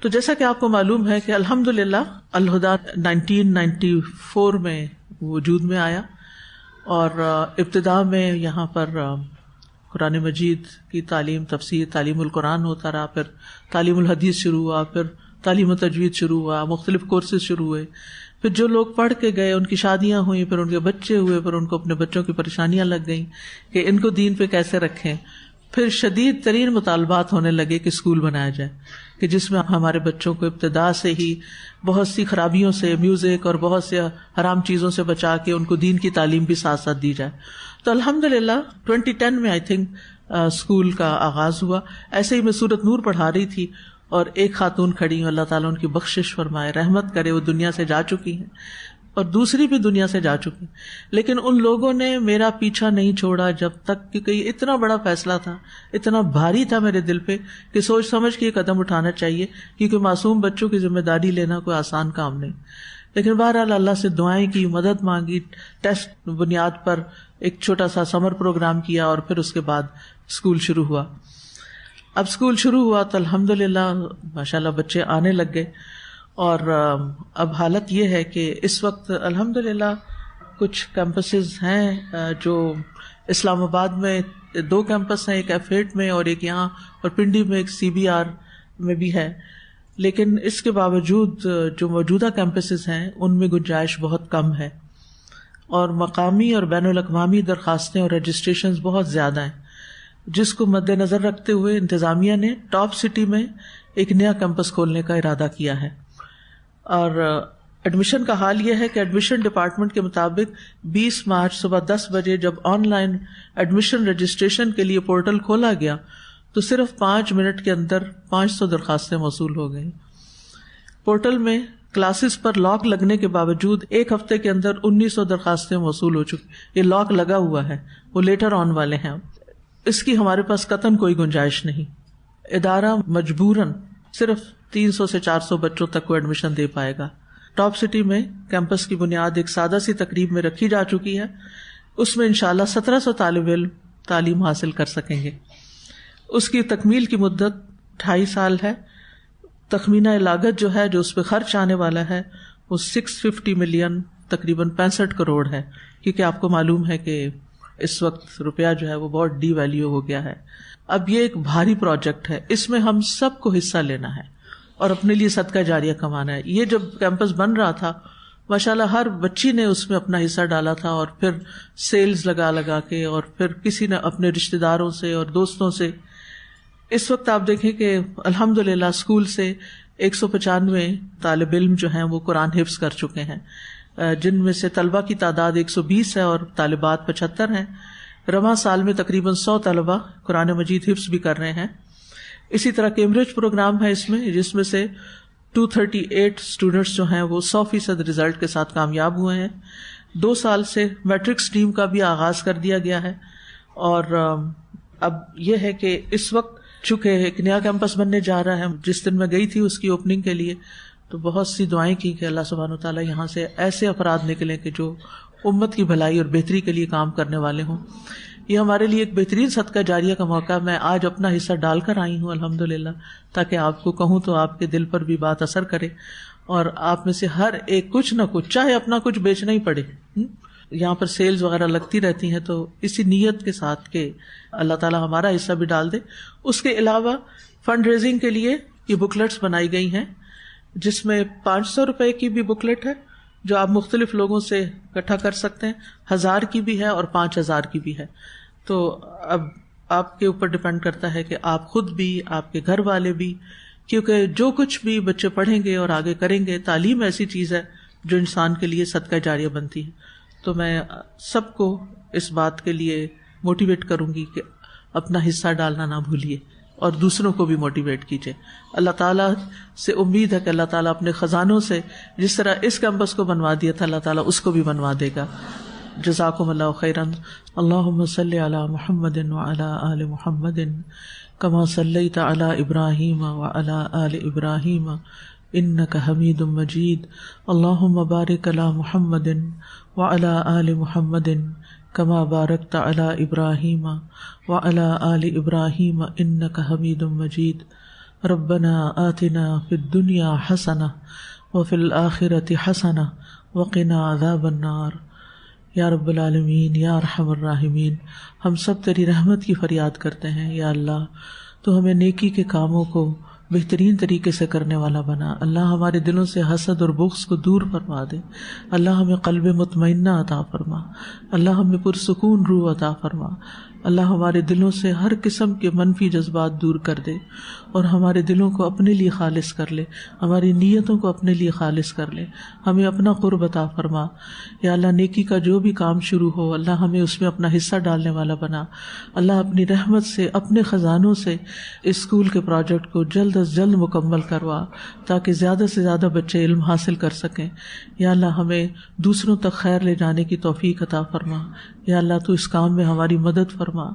تو جیسا کہ آپ کو معلوم ہے کہ الحمدللہ الہدیٰ 1994 میں وجود میں آیا، اور ابتدا میں یہاں پر قرآن مجید کی تعلیم، تفسیر، تعلیم القرآن ہوتا رہا، پھر تعلیم الحدیث شروع ہوا، پھر تعلیم تجوید شروع ہوا، مختلف کورسز شروع ہوئے. پھر جو لوگ پڑھ کے گئے ان کی شادیاں ہوئیں، پھر ان کے بچے ہوئے، پھر ان کو اپنے بچوں کی پریشانیاں لگ گئیں کہ ان کو دین پہ کیسے رکھیں. پھر شدید ترین مطالبات ہونے لگے کہ اسکول بنایا جائے کہ جس میں ہمارے بچوں کو ابتدا سے ہی بہت سی خرابیوں سے، میوزک اور بہت سے حرام چیزوں سے بچا کے ان کو دین کی تعلیم بھی ساتھ ساتھ دی جائے. تو الحمدللہ 2010 میں آئی تھنک اسکول کا آغاز ہوا. ایسے ہی میں سورۃ نور پڑھا رہی تھی اور ایک خاتون کھڑی ہوں، اللہ تعالیٰ ان کی بخشش فرمائے، رحمت کرے، وہ دنیا سے جا چکی ہیں اور دوسری بھی دنیا سے جا چکی، لیکن ان لوگوں نے میرا پیچھا نہیں چھوڑا جب تک، کیونکہ یہ اتنا بڑا فیصلہ تھا، اتنا بھاری تھا میرے دل پہ کہ سوچ سمجھ کے یہ قدم اٹھانا چاہیے، کیونکہ معصوم بچوں کی ذمہ داری لینا کوئی آسان کام نہیں. لیکن بہرحال اللہ سے دعائیں کی، مدد مانگی، ٹیسٹ بنیاد پر ایک چھوٹا سا سمر پروگرام کیا اور پھر اس کے بعد اسکول شروع ہوا. اب اسکول شروع ہوا تو الحمدللہ ماشاءاللہ بچے آنے لگ گئے، اور اب حالت یہ ہے کہ اس وقت الحمدللہ کچھ کیمپسز ہیں جو اسلام آباد میں 2 کیمپس ہیں، ایک F8 میں اور ایک یہاں، اور پنڈی میں ایک CBR میں بھی ہے. لیکن اس کے باوجود جو موجودہ کیمپسز ہیں ان میں گنجائش بہت کم ہے، اور مقامی اور بین الاقوامی درخواستیں اور رجسٹریشنز بہت زیادہ ہیں، جس کو مد نظر رکھتے ہوئے انتظامیہ نے ٹاپ سٹی میں ایک نیا کیمپس کھولنے کا ارادہ کیا ہے. اور ایڈمیشن کا حال یہ ہے کہ ایڈمیشن ڈپارٹمنٹ کے مطابق 20 مارچ صبح 10 بجے جب آن لائن ایڈمیشن رجسٹریشن کے لیے پورٹل کھولا گیا تو صرف 5 منٹ کے اندر 500 درخواستیں موصول ہو گئیں. پورٹل میں کلاسز پر لاک لگنے کے باوجود ایک ہفتے کے اندر 1900 درخواستیں موصول ہو چکی. یہ لاک لگا ہوا ہے، وہ لیٹر آن والے ہیں. اس کی ہمارے پاس قطعاً کوئی گنجائش نہیں. ادارہ مجبوراً صرف 300 سے 400 بچوں تک کو ایڈمیشن دے پائے گا. ٹاپ سٹی میں کیمپس کی بنیاد ایک سادہ سی تقریب میں رکھی جا چکی ہے، اس میں انشاءاللہ 1700 طالب علم تعلیم حاصل کر سکیں گے. اس کی تکمیل کی مدت 2.5 سال ہے. تخمینہ لاگت جو ہے، جو اس پہ خرچ آنے والا ہے، وہ 650 ملین تقریباً 65 کروڑ ہے، کیونکہ آپ کو معلوم ہے کہ اس وقت روپیہ جو ہے وہ بہت ڈی ویلیو ہو گیا ہے. اب یہ ایک بھاری پروجیکٹ ہے, اس میں ہم سب کو حصہ لینا ہے اور اپنے لیے صدقہ جاریہ کمانا ہے. یہ جب کیمپس بن رہا تھا ماشاءاللہ ہر بچی نے اس میں اپنا حصہ ڈالا تھا, اور پھر سیلز لگا کے, اور پھر کسی نے اپنے رشتہ داروں سے اور دوستوں سے. اس وقت آپ دیکھیں کہ الحمدللہ اسکول سے 195 طالب علم جو ہیں وہ قرآن حفظ کر چکے ہیں, جن میں سے طلبہ کی تعداد 120 ہے اور طالبات 75 ہیں. رواں سال میں تقریباً 100 طلبہ قرآن مجید حفظ بھی کر رہے ہیں. اسی طرح کیمبرج پروگرام ہے اس میں, جس میں سے 238 اسٹوڈینٹس جو ہیں وہ 100% رزلٹ کے ساتھ کامیاب ہوئے ہیں. 2 سال سے میٹرک اسٹریم کا بھی آغاز کر دیا گیا ہے. اور اب یہ ہے کہ اس وقت چونکہ ایک نیا کیمپس بننے جا رہا ہے, جس دن میں گئی تھی اس کی اوپننگ کے لیے, تو بہت سی دعائیں کی کہ اللہ سبحانہ و تعالیٰ یہاں سے ایسے افراد نکلیں کہ جو امت کی بھلائی اور بہتری کے لیے کام کرنے والے ہوں. یہ ہمارے لیے ایک بہترین صدقہ جاریہ کا موقع. میں آج اپنا حصہ ڈال کر آئی ہوں الحمدللہ, تاکہ آپ کو کہوں تو آپ کے دل پر بھی بات اثر کرے, اور آپ میں سے ہر ایک کچھ نہ کچھ, چاہے اپنا کچھ بیچنا ہی پڑے. یہاں پر سیلز وغیرہ لگتی رہتی ہیں, تو اسی نیت کے ساتھ کہ اللہ تعالیٰ ہمارا حصہ بھی ڈال دے. اس کے علاوہ فنڈ ریزنگ کے لیے یہ بکلیٹس بنائی گئی ہیں, جس میں 500 روپے کی بھی بکلیٹ ہے جو آپ مختلف لوگوں سے اکٹھا کر سکتے ہیں, 1000 کی بھی ہے اور 5000 کی بھی ہے. تو اب آپ کے اوپر ڈپینڈ کرتا ہے کہ آپ خود بھی, آپ کے گھر والے بھی, کیونکہ جو کچھ بھی بچے پڑھیں گے اور آگے کریں گے, تعلیم ایسی چیز ہے جو انسان کے لیے صدقہ جاریہ بنتی ہے. تو میں سب کو اس بات کے لیے موٹیویٹ کروں گی کہ اپنا حصہ ڈالنا نہ بھولیے اور دوسروں کو بھی موٹیویٹ کیجیے. اللہ تعالیٰ سے امید ہے کہ اللہ تعالیٰ اپنے خزانوں سے جس طرح اس کیمپس کو بنوا دیا تھا, اللہ تعالیٰ اس کو بھی بنوا دے گا. جزاکم اللہ خیرا. اللہم صلی علی محمد وعلی آل محمد کما صلیت علی ابراہیم وعلی آل ابراہیم انک حمید مجید. اللہم بارک علی محمد وعلی آل محمد کما بارکت علی ابراہیم وعلی آل ابراہیم انک حمید مجید. ربنا آتنا فی الدنیا حسنہ وفی الآخرۃ حسنہ وقنا عذاب النار. یا رب العالمین, یا ارحم الراحمین, ہم سب تیری رحمت کی فریاد کرتے ہیں. یا اللہ تو ہمیں نیکی کے کاموں کو بہترین طریقے سے کرنے والا بنا. اللہ ہمارے دلوں سے حسد اور بغض کو دور فرما دے. اللہ ہمیں قلب مطمئنہ عطا فرما. اللہ ہمیں پرسکون روح عطا فرما. اللہ ہمارے دلوں سے ہر قسم کے منفی جذبات دور کر دے اور ہمارے دلوں کو اپنے لیے خالص کر لے, ہماری نیتوں کو اپنے لیے خالص کر لے. ہمیں اپنا قرب عطا فرما. یا اللہ نیکی کا جو بھی کام شروع ہو, اللہ ہمیں اس میں اپنا حصہ ڈالنے والا بنا. اللہ اپنی رحمت سے, اپنے خزانوں سے اس اسکول کے پروجیکٹ کو جلد از جلد مکمل کروا, تاکہ زیادہ سے زیادہ بچے علم حاصل کر سکیں. یا اللہ ہمیں دوسروں تک خیر لے جانے کی توفیق عطا فرما. یا اللہ تو اس کام میں ہماری مدد فرما.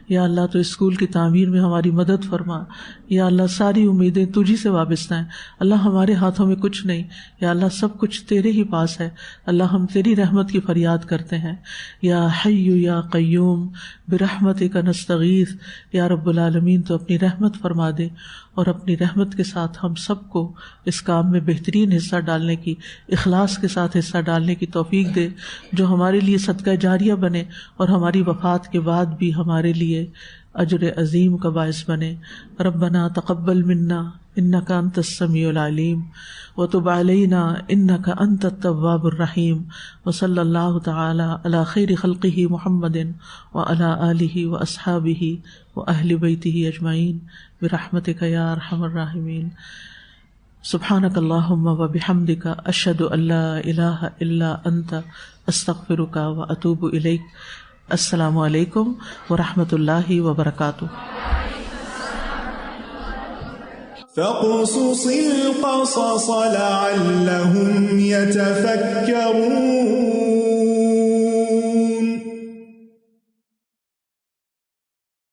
یا اللہ تو اسکول کی تعمیر میں ہماری مدد فرما. یا اللہ ساری امیدیں تجھی سے وابستہ ہیں. اللہ ہمارے ہاتھوں میں کچھ نہیں. یا اللہ سب کچھ تیرے ہی پاس ہے. اللہ ہم تیری رحمت کی فریاد کرتے ہیں. یا حی یا قیوم برحمتک نستغیث. یا رب العالمین تو اپنی رحمت فرما دے اور اپنی رحمت کے ساتھ ہم سب کو اس کام میں بہترین حصہ ڈالنے کی, اخلاص کے ساتھ حصہ ڈالنے کی توفیق دے, جو ہمارے لیے صدقہ جاریہ بنے اور ہماری وفات کے بعد بھی ہمارے لیے اجر عظیم کا باعث بنے. ربنا تقبل منا انک انت السمیع العلیم وتب علینا انک انت التواب الرحیم. وصلی اللہ تعالی علی خیر خلقہ محمد وعلی آلہ واصحابہ واہل بیتہ اجمعین برحمتک یا ارحم الراحمین. سبحانک اللہم وبحمدک اشہد ان لا الہ الا انت استغفرک واتوب الیک. السلام علیکم ورحمۃ اللہ وبرکاتہ. فاقصص القصص لعلهم يتفكرون